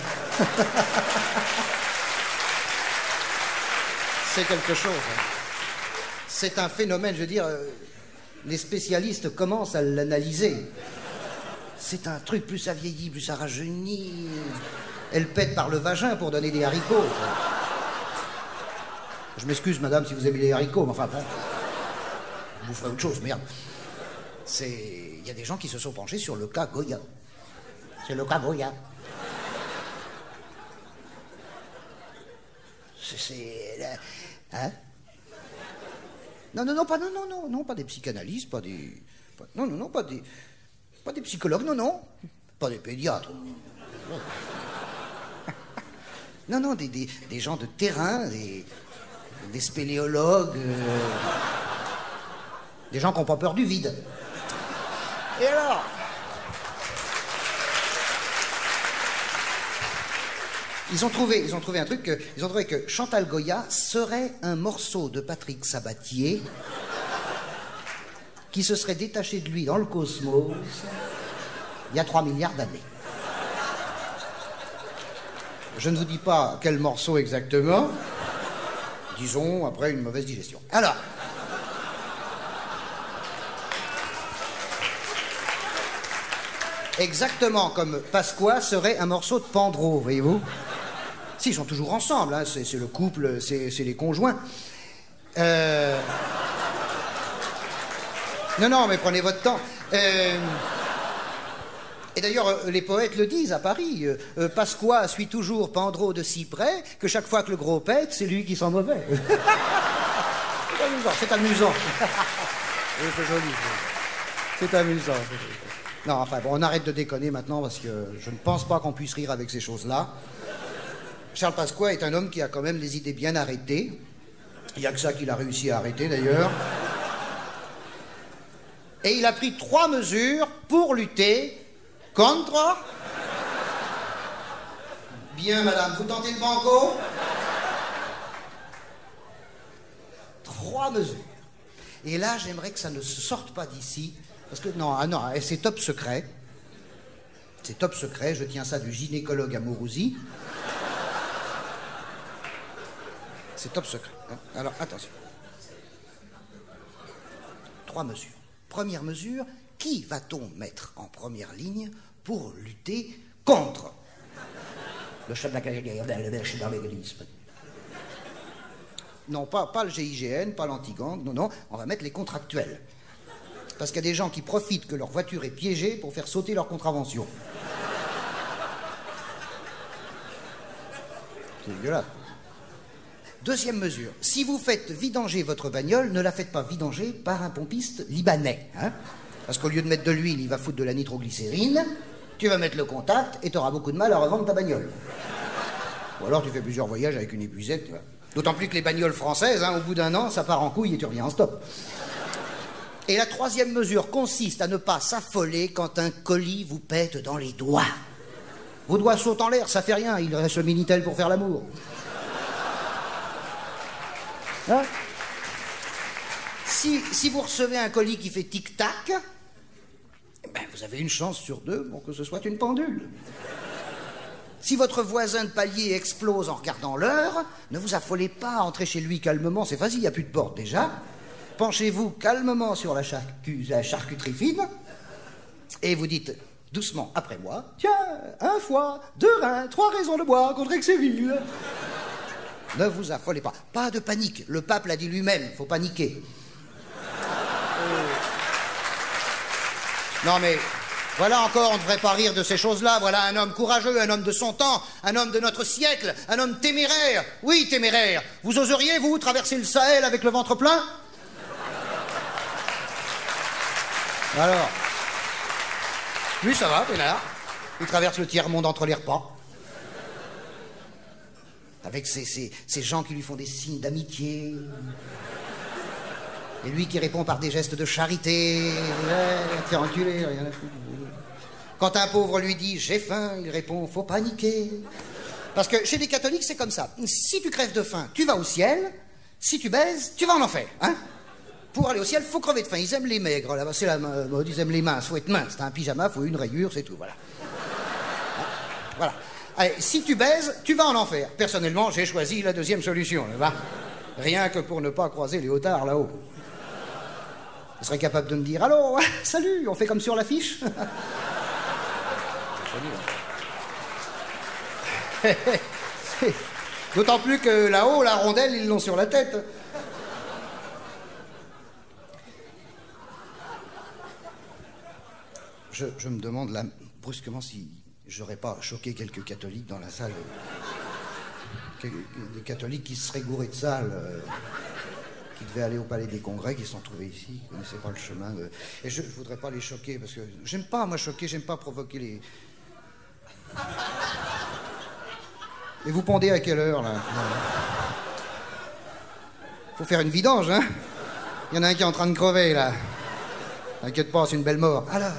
C'est quelque chose. C'est un phénomène, je veux dire, les spécialistes commencent à l'analyser. C'est un truc, plus ça vieillit, plus ça rajeunit. Elle pète par le vagin pour donner des haricots. Je m'excuse, madame, si vous aimez les haricots, mais enfin bon, vous ferez autre chose, merde. Il y a des gens qui se sont penchés sur le cas Goya. C'est le cas Goya. Hein? Non, pas des psychanalystes, pas des psychologues, non, pas des pédiatres. Non, des gens de terrain, des spéléologues, des gens qui n'ont pas peur du vide. Et alors? Ils ont trouvé un truc, ils ont trouvé que Chantal Goya serait un morceau de Patrick Sabatier qui se serait détaché de lui dans le cosmos il y a 3 milliards d'années. Je ne vous dis pas quel morceau exactement, disons après une mauvaise digestion. Alors, exactement comme Pasqua serait un morceau de Pandro, voyez-vous? Si, ils sont toujours ensemble, hein, c'est le couple, c'est les conjoints. Non, mais prenez votre temps. Et d'ailleurs, les poètes le disent à Paris. Pasqua suit toujours Pandro de si près que chaque fois que le gros pète, c'est lui qui sent mauvais. C'est amusant. Oui, c'est joli. C'est amusant. Non, enfin, bon, on arrête de déconner maintenant parce que je ne pense pas qu'on puisse rire avec ces choses-là. Charles Pasqua est un homme qui a quand même les idées bien arrêtées. Il n'y a que ça qu'il a réussi à arrêter, d'ailleurs. Et il a pris 3 mesures pour lutter contre... Bien, madame, vous tentez le banco? 3 mesures. Et là, j'aimerais que ça ne se sorte pas d'ici. Parce que, non, c'est top secret. C'est top secret, je tiens ça du gynécologue à Mourouzi. C'est top secret. Hein. Alors, attention. 3 mesures. Première mesure, qui va-t-on mettre en première ligne pour lutter contre le chablacaléganisme? Non, pas le GIGN, pas l'anti-gang, non, on va mettre les contractuels. Parce qu'il y a des gens qui profitent que leur voiture est piégée pour faire sauter leur contravention. C'est dégueulasse. Deuxième mesure, si vous faites vidanger votre bagnole, ne la faites pas vidanger par un pompiste libanais. Hein, parce qu'au lieu de mettre de l'huile, il va foutre de la nitroglycérine, tu vas mettre le contact et tu auras beaucoup de mal à revendre ta bagnole. Ou alors tu fais plusieurs voyages avec une épuisette. D'autant plus que les bagnoles françaises, hein, au bout d'1 an, ça part en couille et tu reviens en stop. Et la troisième mesure consiste à ne pas s'affoler quand un colis vous pète dans les doigts. Vos doigts sautent en l'air, ça fait rien, il reste le Minitel pour faire l'amour. Hein? Si vous recevez un colis qui fait tic-tac, ben vous avez une chance sur 2 pour que ce soit une pendule. Si votre voisin de palier explose en regardant l'heure, ne vous affolez pas, entrez chez lui calmement, c'est facile, il n'y a plus de porte déjà. Penchez-vous calmement sur la charcuterie fine Et vous dites doucement après moi, tiens, 1 foie, 2 reins, 3 raisons de boire contre Exéville. Ne vous affolez pas. Pas de panique. Le pape l'a dit lui-même, faut paniquer. Non mais, voilà encore, on ne devrait pas rire de ces choses-là. Voilà un homme courageux, un homme de son temps, un homme de notre siècle, un homme téméraire. Oui, téméraire. Vous oseriez, vous, traverser le Sahel avec le ventre plein? Alors, lui, ça va, Pénard. Il traverse le tiers-monde entre les repas. Avec ces gens qui lui font des signes d'amitié. Et lui qui répond par des gestes de charité. Ouais, te faire enculer, rien à foutre. Quand un pauvre lui dit « j'ai faim », il répond « faut paniquer ». Parce que chez les catholiques, c'est comme ça. Si tu crèves de faim, tu vas au ciel. Si tu baises, tu vas en enfer. Hein? Pour aller au ciel, faut crever de faim. Ils aiment les maigres, là-bas, c'est la mode. Ils aiment les minces, faut être mince. T'as un pyjama, faut une rayure, c'est tout, voilà. Voilà. Allez, si tu baises, tu vas en enfer. Personnellement, j'ai choisi la deuxième solution, là-bas. Rien que pour ne pas croiser les hotards là-haut. Vous serez capable de me dire « Allô, salut, on fait comme sur l'affiche ?» D'autant plus que là-haut, la rondelle, ils l'ont sur la tête. Je me demande là, brusquement, si j'aurais pas choqué quelques catholiques dans la salle. Des catholiques qui se seraient gourés de salles, qui devaient aller au Palais des Congrès, qui se sont trouvés ici, qui connaissaient pas le chemin. Et je voudrais pas les choquer, parce que j'aime pas, moi, choquer, j'aime pas provoquer les... Et vous pondez à quelle heure, là? Faut faire une vidange, hein? Il y en a un qui est en train de crever, là. T'inquiète pas, c'est une belle mort. Alors,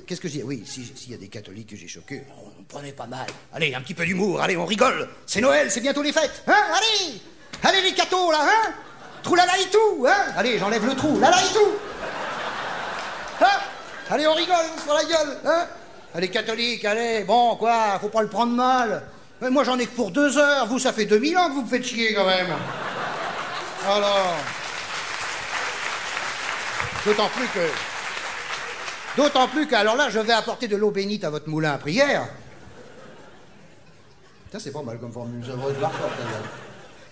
qu'est-ce que je dis? Oui, s'il y a des catholiques que j'ai choqués, on prenait pas mal. Allez, un petit peu d'humour, allez, on rigole. C'est Noël, c'est bientôt les fêtes, hein? Allez! Allez, les cathos, là, hein? Trou la la et tout, hein? Allez, j'enlève le trou, la la et tout! Hein? Allez, on rigole sur la gueule, hein? Allez, catholiques, allez, bon, quoi, faut pas le prendre mal. Mais moi, j'en ai que pour 2 heures, vous, ça fait 2000 ans que vous me faites chier, quand même. Alors... D'autant plus que, alors là, je vais apporter de l'eau bénite à votre moulin à prière. Putain, c'est pas mal comme formule, ça va être la forte,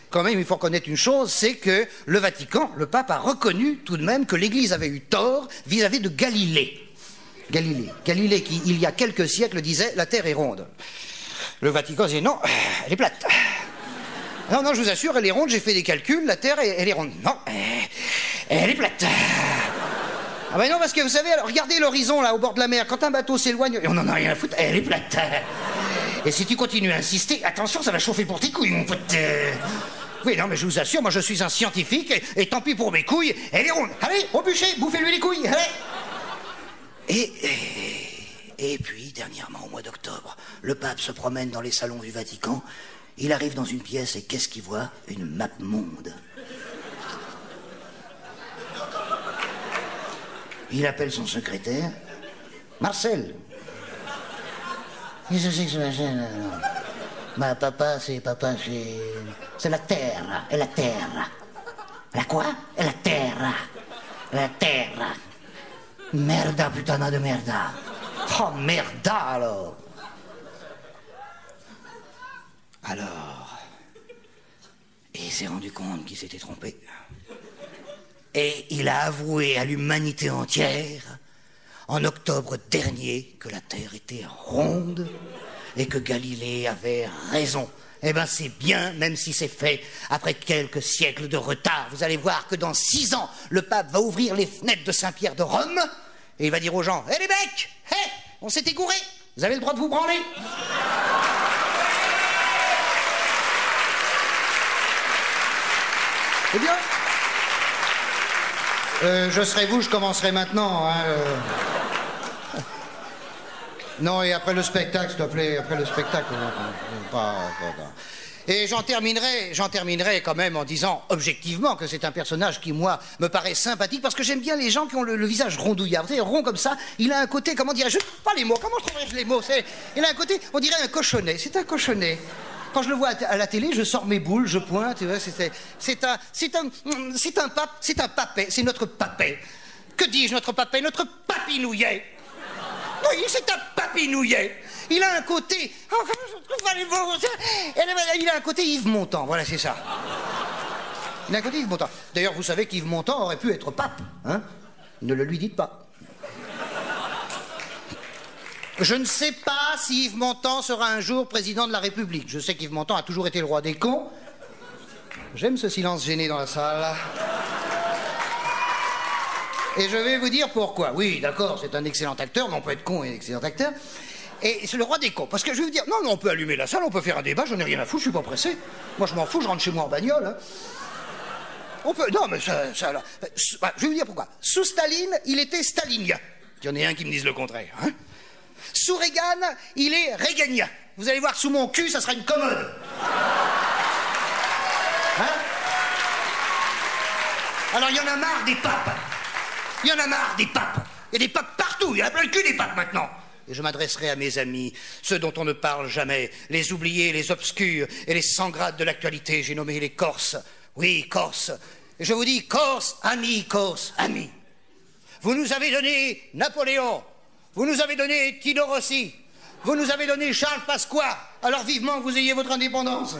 quand même, il faut reconnaître une chose, c'est que le Vatican, le pape a reconnu tout de même que l'Église avait eu tort vis-à-vis de Galilée. Galilée qui, il y a quelques siècles, disait « la Terre est ronde ». Le Vatican disait « non, elle est plate ». Non, non, je vous assure, elle est ronde, j'ai fait des calculs, la Terre, elle est ronde. Non, elle est plate. Ah ben non, parce que vous savez, alors, regardez l'horizon, là, au bord de la mer, quand un bateau s'éloigne, on en a rien à foutre, elle est plate. Et si tu continues à insister, attention, ça va chauffer pour tes couilles, mon pote. Oui, non, mais je vous assure, moi je suis un scientifique, et tant pis pour mes couilles, elle est ronde. Allez, au bûcher, bouffez-lui les couilles, allez. Et puis, dernièrement, au mois d'octobre, le pape se promène dans les salons du Vatican, il arrive dans une pièce, et qu'est-ce qu'il voit? Une map monde. Il appelle son secrétaire, Marcel. Qu'est-ce que c'est que ce... Bah, papa, c'est la terre, et la terre. La quoi? Et la terre. La terre. Merda, putana de merda. Oh, merda, alors. Et il s'est rendu compte qu'il s'était trompé. Et il a avoué à l'humanité entière, en octobre dernier, que la Terre était ronde et que Galilée avait raison. Eh ben c'est bien, même si c'est fait après quelques siècles de retard. Vous allez voir que dans 6 ans, le pape va ouvrir les fenêtres de Saint-Pierre de Rome et il va dire aux gens « Hé les mecs, hé, on s'est égouré, vous avez le droit de vous branler !» C'est bien. Je serai vous, je commencerai maintenant. Hein, Non, et après le spectacle, s'il te plaît, après le spectacle. Pas. Et j'en terminerai quand même en disant objectivement que c'est un personnage qui, moi, me paraît sympathique parce que j'aime bien les gens qui ont le visage rondouillard. Vous savez, rond comme ça, il a un côté, comment dirais-je, je ne trouve pas les mots, comment je trouverais-je les mots? Il a un côté, on dirait un cochonnet, c'est un cochonnet. Quand je le vois à la télé, je sors mes boules, je pointe, c'est un papet, c'est notre papet. Que dis-je, notre papet, notre papinouillet. Oui, c'est un papinouillet. Il a un côté... Il a un côté Yves Montand, voilà, c'est ça. Il a un côté Yves Montand. D'ailleurs, vous savez qu'Yves Montand aurait pu être pape, hein? Ne le lui dites pas. Je ne sais pas si Yves Montand sera un jour président de la République. Je sais qu'Yves Montand a toujours été le roi des cons. J'aime ce silence gêné dans la salle. Et je vais vous dire pourquoi. Oui, d'accord, c'est un excellent acteur, mais on peut être con et excellent acteur. Et c'est le roi des cons. Parce que je vais vous dire, non, on peut allumer la salle, on peut faire un débat, j'en ai rien à foutre, je suis pas pressé. Moi, je m'en fous, je rentre chez moi en bagnole. Hein. On peut... Non, mais ça là... Je vais vous dire pourquoi. Sous Staline, il était stalinien. Il y en a un qui me dise le contraire. Hein. Sous Reagan, il est réganien. Vous allez voir, sous mon cul, ça sera une commode. Hein? Alors, il y en a marre des papes. Il y en a marre des papes. Il y a des papes partout. Il y en a plein le cul des papes maintenant. Et je m'adresserai à mes amis, ceux dont on ne parle jamais, les oubliés, les obscurs et les sans grade de l'actualité. J'ai nommé les Corses. Oui, Corses. Et je vous dis, Corse, amis, vous nous avez donné Napoléon. Vous nous avez donné Tino Rossi. Vous nous avez donné Charles Pasqua. Alors vivement que vous ayez votre indépendance.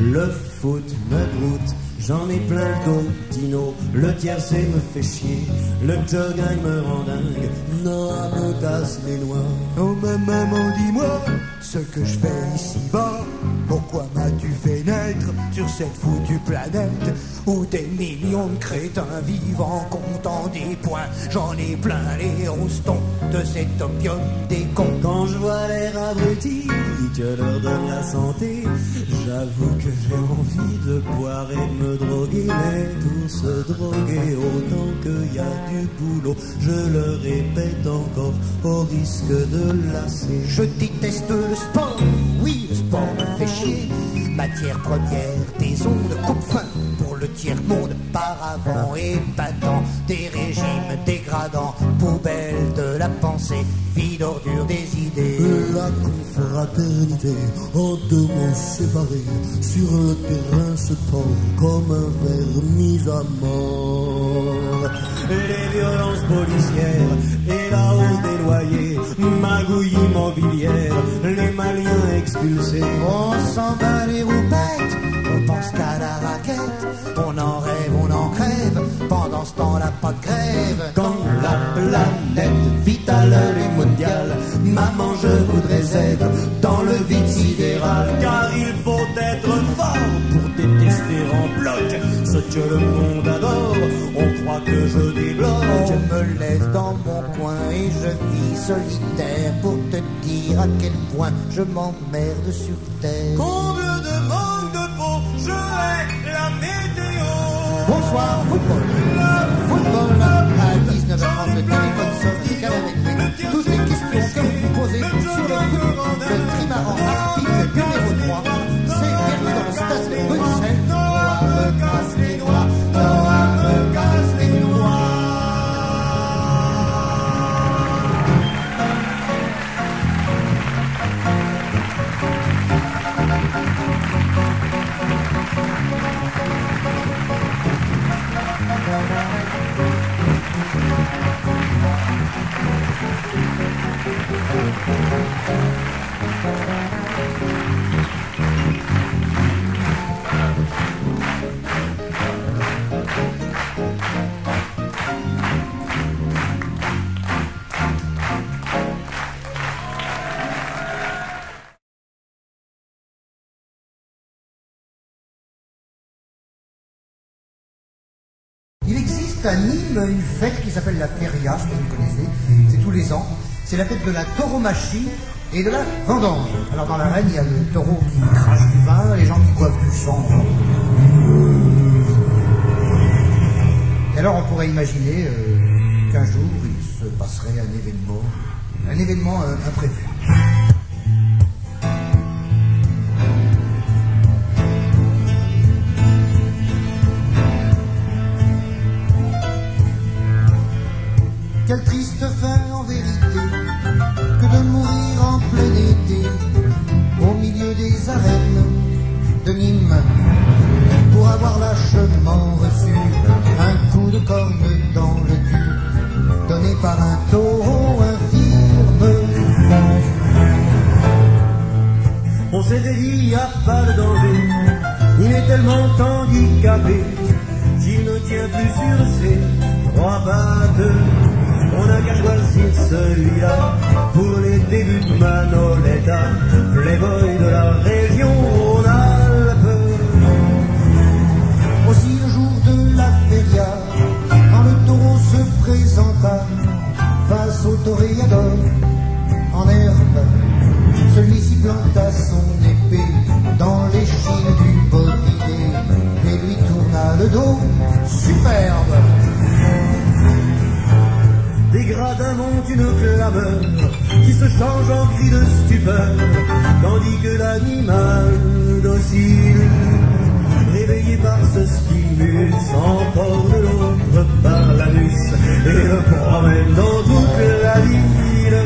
Le foot me broute, j'en ai plein le dos, Tino. Le tiercé me fait chier, le jogging me rend dingue. Noah me casse les noix. Oh ma maman, dis-moi ce que je fais ici-bas. Pourquoi m'as-tu fait naître sur cette foutue planète où des millions de crétins vivent en comptant des points? J'en ai plein les rostons de cet opium des cons. Quand je vois l'air abruti que leur donne la santé, j'avoue que j'ai envie de boire et de me droguer. Mais pour se droguer autant qu'il y a du boulot, je le répète encore au risque de lasser. Je déteste le sport, oui le sport me fait chier. Matière première, des ondes coupe-fin pour le tiers-monde, paravent épatant, des régimes dégradants, poubelle de la pensée, vide ordure des idées. La confraternité en deux mots séparés sur le terrain se tend comme un ver mis à mort. Les violences policières et la hausse des loyers, magouille immobilière, les Maliens expulsés. On s'en bat les roupettes, on pense qu'à la raquette, on en rêve, on en crève, pendant ce temps-là pas de grève. Quand la planète vit à l'heure mondiale, maman je voudrais être dans le vide sidéral. Car il faut être fort pour détester en bloc ce que le monde adore. On croit que je débloque. Je me laisse dans mon coin et je vis solitaire pour te dire à quel point je m'emmerde sur terre. Comble de manque de peau, je hais la météo. Bonsoir, football. Football, à 19h30, le téléphone sonne et avec toutes les questions que vous vous posez sur le football. Le trimaran arctique numéro 3, c'est perdu dans le stade de Bruxelles. Noah me casse les noix, Noah me casse les noix. Il existe à Nîmes une fête qui s'appelle la Feria, je sais pas si vous connaissez, c'est tous les ans. C'est la fête de la tauromachie et de la vendange. Alors dans l'arène, il y a le taureau qui crache du vin, les gens qui boivent du sang. alors on pourrait imaginer qu'un jour il se passerait un événement imprévu. Quelle triste fin en vérité que de mourir en plein été au milieu des arènes de Nîmes pour avoir lâchement reçu un coup de corne dans le cul donné par un taureau infirme. On s'était dit y a pas de danger, il est tellement handicapé qu'il ne tient plus sur ses trois pattes. On n'a qu'à choisir celui-là pour les débuts de Manoletta, playboy de la région Rhône-Alpes. Aussi le jour de la feria, quand le taureau se présenta face au toréador en herbe, celui-ci planta son épée dans l'échine du bovidé et lui tourna le dos superbe. Des gradins montent une clameur qui se change en cri de stupeur, tandis que l'animal docile, réveillé par ce stimulus, s'emporte de l'autre par l'anus et le promène dans toute la ville.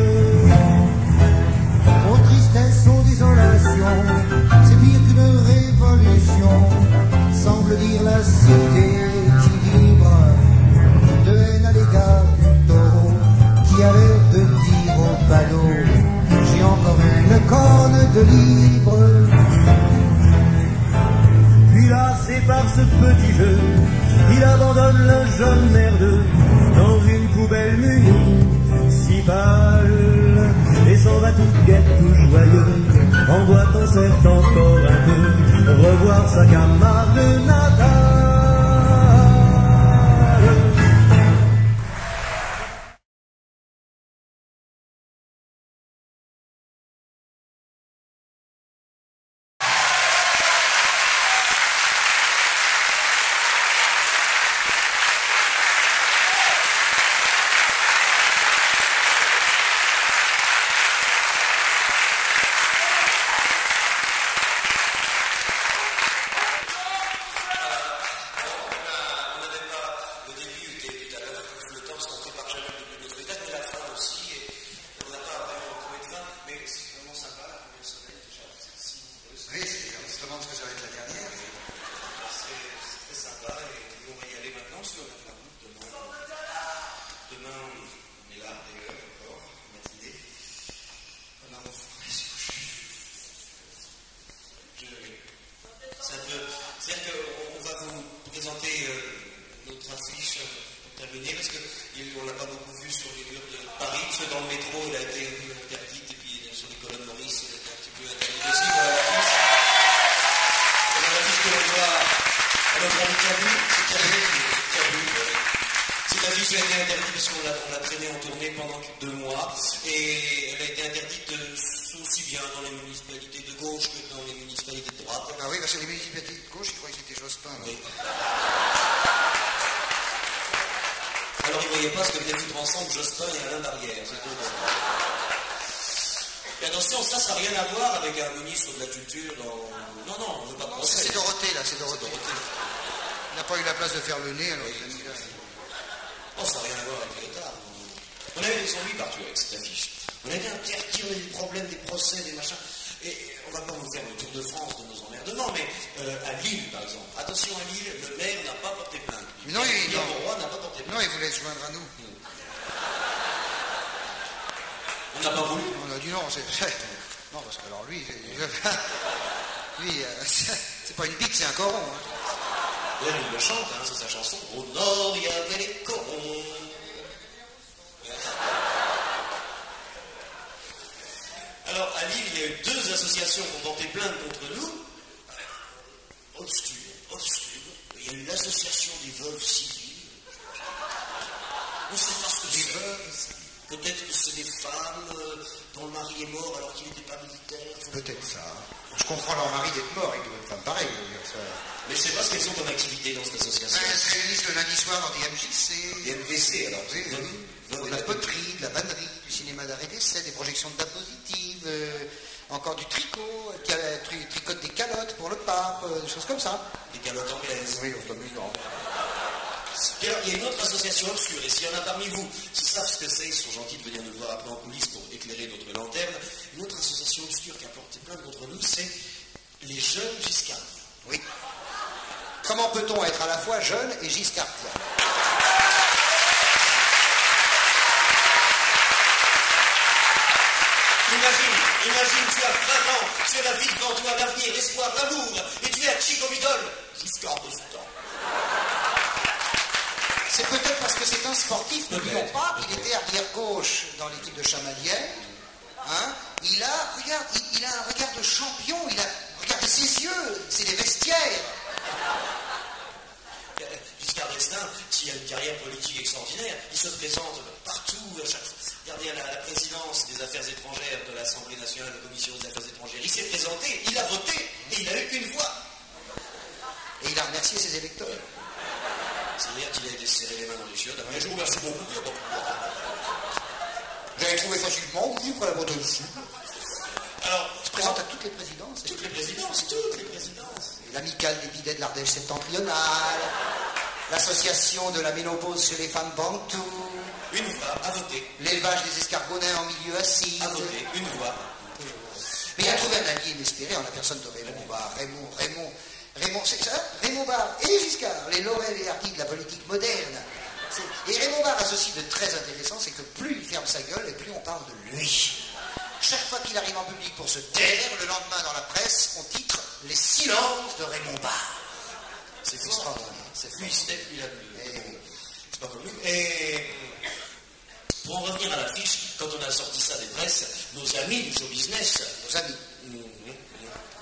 Aux tristesses, aux désolations, c'est pire qu'une révolution, semble dire la cité qui vibre de haine à l'égard du taureau qui a l'air de dire au ballot, j'ai encore une corne de libre. Puis lassé par ce petit jeu, il abandonne le jeune merdeux dans une poubelle municipale et s'en va tout gai, tout joyeux, en boitant certes encore un peu, revoir sa Camargue natale. C'est pas une bite, c'est un coron. D'ailleurs, il le chante, hein, c'est sa chanson. Au nord, il y avait les corons. Alors, à Lille, il y a eu 2 associations qui ont porté plainte contre nous. Obscure. Il y a eu l'association des veuves civiles. On ne sait pas ce que c'est. Des veuves. Peut-être que c'est des femmes dont le mari est mort alors qu'il n'était pas militaire. Peut-être ça. Je comprends leur mari d'être mort, il doit être femme pareil. Ça. Mais je ne sais pas ce qu'elles ont comme activité dans cette association. Elles se réunissent le lundi soir dans des MJC. Des MVC, alors. De la poterie, de la vannerie, du cinéma d'arrêt d'essai, des projections de diapositives, encore du tricot, tricote des calottes pour le pape, des choses comme ça. Des calottes anglaises. Oui, on peut mieux. Il y a une autre association obscure, et s'il y en a parmi vous qui savent ce que c'est, ils sont gentils de venir nous voir après en coulisses pour éclairer notre lanterne. Une autre association obscure qui a porté plainte contre nous, c'est les jeunes giscardiens. Oui. Comment peut-on être à la fois jeune et giscardien? Imagine, tu as 20 ans, tu as la vie devant toi, l'avenir, l'espoir, l'amour, et tu es à qui comme idole? Giscard d'Estaing. C'est peut-être parce que c'est un sportif, n'oublions pas qu'il était arrière gauche dans l'équipe de Chamalières. Hein? Il a un regard de champion, regardez ses yeux, c'est des vestiaires. Giscard d'Estaing, qui a une carrière politique extraordinaire, il se présente partout, à chaque fois. Regardez à la présidence des affaires étrangères de l'Assemblée nationale, de la commission des affaires étrangères. Il s'est présenté, il a voté, et il a eu une voix. Et il a remercié ses électeurs. C'est-à-dire qu'il a été serré les mains dans les chiottes. Après, je vous remercie beaucoup. J'avais trouvé facilement, oui, pour la moto dessus. Alors, il se présente à toutes les présidences. Toutes les présidences. L'amicale des bidets de l'Ardèche septentrionale, l'association de la ménopause chez les femmes bantoues. Une voix, à voter. L'élevage des escargonins en milieu acide. À voter, une voix. Mais il a trouvé un allié inespéré en la personne de Raymond Barre. Raymond, c'est ça? Raymond Barre et Giscard, les Laurel et Hardy de la politique moderne. Et Raymond Barre a ceci de très intéressant, c'est que plus il ferme sa gueule et plus on parle de lui. Chaque fois qu'il arrive en public pour se taire, le lendemain dans la presse, on titre « Les silences de Raymond Barre ». C'est fort. C'est lui, il a c'est pas comme nous. Et pour en revenir à l'affiche, quand on a sorti ça des presses, nos amis du show business,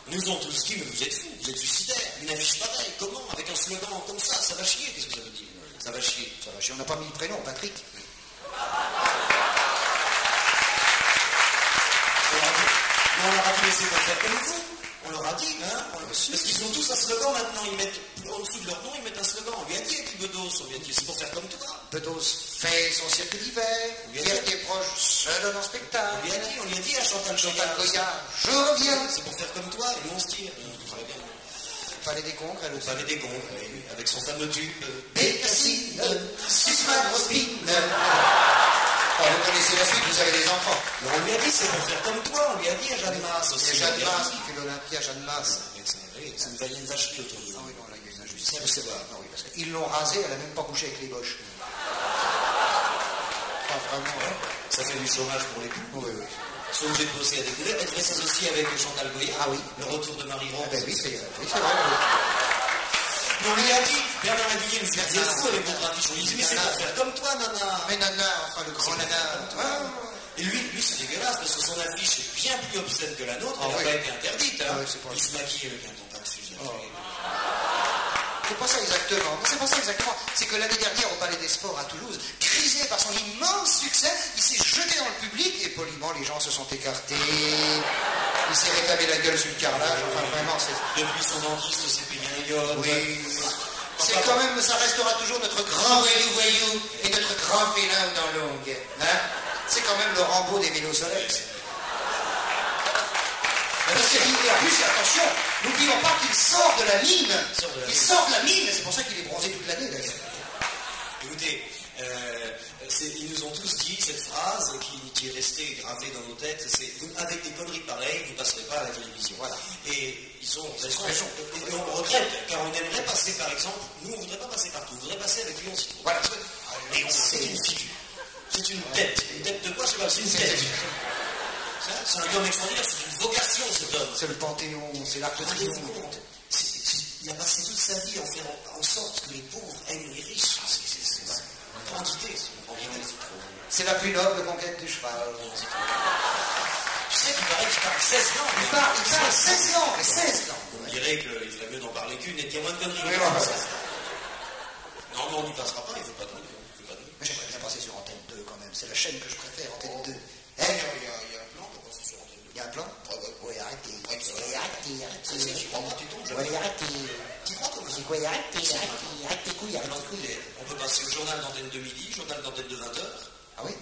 nous ont tous dit, mais vous êtes fous, vous êtes suicidaires, une affiche pareille, comment? Avec un slogan comme ça va chier, qu'est-ce que ça veut dire? Ça va chier. On n'a pas mis le prénom, Patrick. On leur a dit, mais c'est pour faire comme vous. On leur a dit, hein? Parce qu'ils ont tous un slogan maintenant, ils mettent, en dessous de leur nom, ils mettent un slogan. On lui a dit, et puis Bedos, on lui a dit, c'est pour faire comme toi. Bedos fait son cirque d'hiver, Pierre Desproges se donne en spectacle. On lui a dit à Chantal Goya, je reviens. C'est pour faire comme toi, et nous on se tire. Palais des Congrès, elle aussi. Palais des Congrès, oui, avec son fameux tube. Bécassine, Sussman, Rospine. Vous connaissez la suite, vous avez des enfants. Mais on lui a dit, c'est pour faire comme toi, on lui a dit à Jeanne Masse aussi. C'est Jeanne Masse qui fait l'Olympia, Jeanne Masse. C'est une vaillante vacherie autour de nous. Ah oui, non, là, il y a une injustice. C'est vrai. Non, oui, parce qu'ils l'ont rasée, elle n'a même pas couché avec les Boches. Enfin, vraiment, hein. Ça fait du chômage pour les coups. Oui. Ils sont obligés de bosser à découvert. Elle fait s'associer avec Chantal Goya. Ah oui. Le retour de Marie-Rose. Ben oui, c'est vrai. Mais on lui a dit, Bernard Lavilliers, vous êtes fou avec votre affiche. On lui dit, mais c'est pour faire comme toi, Nana. Mais Nana, enfin le grand Nana. Et lui c'est dégueulasse parce que son affiche est bien plus obscène que la nôtre. Elle n'a pas été interdite. Hein. Il se maquille avec un tampon de fusil. C'est pas ça exactement. C'est pas ça exactement. C'est que l'année dernière au Palais des Sports à Toulouse, grisé par son immense succès, il s'est jeté dans le public et poliment les gens se sont écartés. Il s'est rétabli la gueule sur le carrelage. Enfin vraiment, c'est. Depuis son dentiste, c'est payé un yacht. Oui. C'est quand même, ça restera toujours notre grand voyou et notre grand félin dans l'ongle. Hein? C'est quand même le Rambo des vélos Solex. Et en plus, attention, n'oublions pas qu'il sort de la mine. Il sort de la mine, c'est pour ça qu'il est bronzé toute l'année d'ailleurs. Écoutez, ils nous ont tous dit cette phrase qui est restée gravée dans nos têtes, c'est avec des conneries pareilles, vous ne passerez pas à la télévision. Voilà. Et ils ont raison. Et on regrette, car on aimerait passer par exemple, nous on ne voudrait pas passer partout, on voudrait passer avec Léon Citroën. Voilà. Léon, c'est une figure. C'est une tête. Une tête de quoi? Je sais pas, c'est une tête. C'est un homme extraordinaire, c'est une vocation cet homme. C'est le Panthéon, c'est l'arc de triomphe. Il a passé toute sa vie en faire en sorte que les pauvres aiment les riches. C'est une quantité. C'est la plus noble conquête du cheval. Tu sais qu'il paraît qu'il parle 16 langues. Il parle 16 langues, mais 16 langues. On dirait qu'il ferait mieux d'en parler qu'une et de dire moins de conneries. Oui, non, on n'y passera pas, il ne faut pas donner. Mais j'aimerais bien passer sur Antenne 2 quand même. c'est la chaîne que je préfère, Antenne 2. Il y a un plan pour passer sur Antenne 2. Il y a un plan? Oui, arrêtez. Arrêtez. C'est ça qui prend mon téton. Oui, arrêtez. Tu crois comment C'est quoi? Arrêtez tes couilles, arrêtez tes couilles. On peut passer au journal d'Antenne de midi, journal d'Antenne de 20h. Ah oui?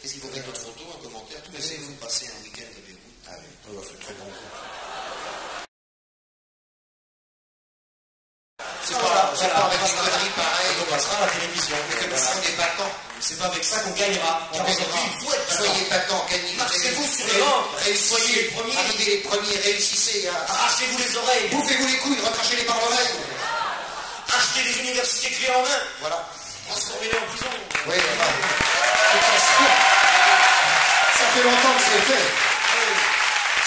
Qu'est-ce qu'il faut Avec faire? notre photo, un commentaire, tout. Mais c'est vous passer un week-end à Beyrouth. Ah oui, c'est très bon. C'est pas avec des conneries pareilles. On passera à la télévision. On est battant. C'est pas avec ça qu'on gagnera. Car aujourd'hui, il faut être battant. Soyez battant, gagnez. Marchez-vous sur les rangs. Soyez les premiers. Arrivez les premiers, réussissez. Arrachez-vous les oreilles. Bouffez-vous les couilles, recrachez-les par l'oreille. Achetez des universités clés en main. Voilà. Transformez-les en prison. Oui, ça fait longtemps que c'est fait.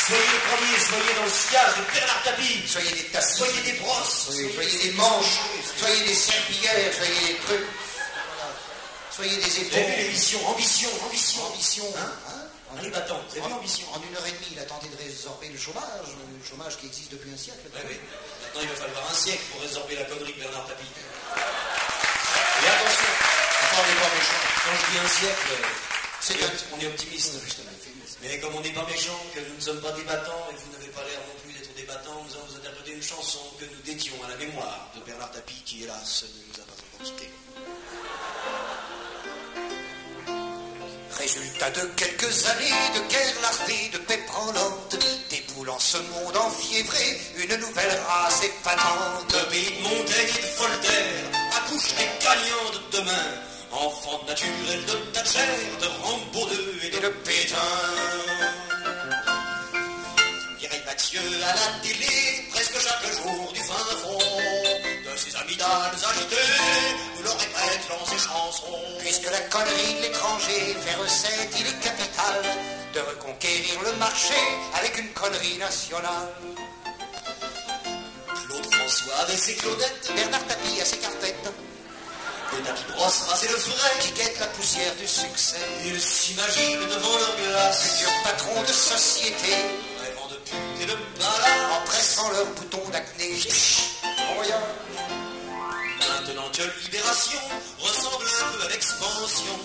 Soyez les premiers, soyez dans le sillage de Bernard Tapie. Soyez des tassis. Soyez des brosses. Oui, soyez des manches. Soyez des serpillères. Soyez des trucs. Voilà. Soyez des Vous avez vu éponges. l'émission Ambition. Ambition. Allez, battant. Vous avez vu Ambition? En 1h30, il a tenté de résorber le chômage qui existe depuis un siècle. Oui. Maintenant, il va falloir un siècle pour résorber la connerie de Bernard Tapie. Et attention, Enfin, on n'est pas méchant. quand je dis un siècle, On est optimiste. mais comme on n'est pas méchant, que nous ne sommes pas des battants, et vous n'avez pas l'air non plus d'être des battants, nous allons vous interpréter une chanson que nous dédions à la mémoire de Bernard Tapie, qui hélas ne nous a pas encore quittés. Résultat de quelques années de guerre larvée, de paix branlante, déboulant ce monde enfiévré, une nouvelle race épatante. Le pays de Montaigne et de Voltaire accouche des gagnants de demain, enfants de naturel de Thatcher, de Rambaud II et de Pétain. Mireille Mathieu à la télé, presque chaque jour du fin fond, de ses amygdales agitées, nous leur répète dans ses chansons. Puisque la connerie de l'étranger fait recette, il est capital de reconquérir le marché avec une connerie nationale. Claude François avec ses Claudettes, Bernard Tapie à ses carpettes, des tapis brosses raser le frais, qui guettent la poussière du succès. ils s'imaginent devant leur glace, Futurs patrons de société, rêvant de pute et de balade. en pressant leurs boutons d'acné. En voyant. Maintenant que Libération ressemble un peu à l'expansion,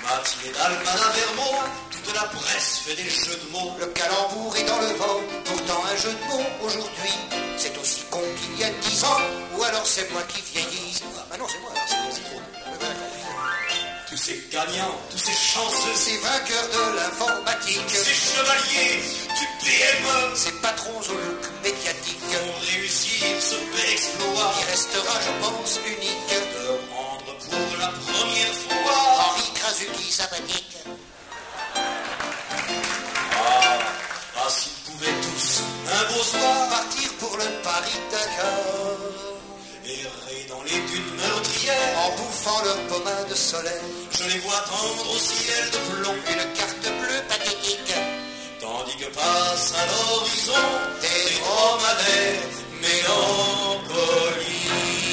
matinée d'Alman à Vermont, toute la presse fait des jeux de mots. Le calembour est dans le vent, pourtant un jeu de mots aujourd'hui, c'est aussi con qu'il y a 10 ans, ou alors c'est moi qui vieillis. Ah non, c'est moi, alors c'est aussi trop. Tous ces gagnants, tous ces chanceux, Ces vainqueurs de l'informatique, ces chevaliers du PME ces patrons au look médiatique, ont réussi ce bel exploit qui restera, je pense, unique. de rendre pour la première fois Henri Krasuki sympathique. s'ils pouvaient tous un beau soir Partir pour le Paris-Dakar, errer dans les dunes meurtrières, en bouffant leur pommade de soleil, je les vois tendre au ciel de plomb, une carte bleue pathétique, tandis que passe à l'horizon des des dromadaires mélancoliques.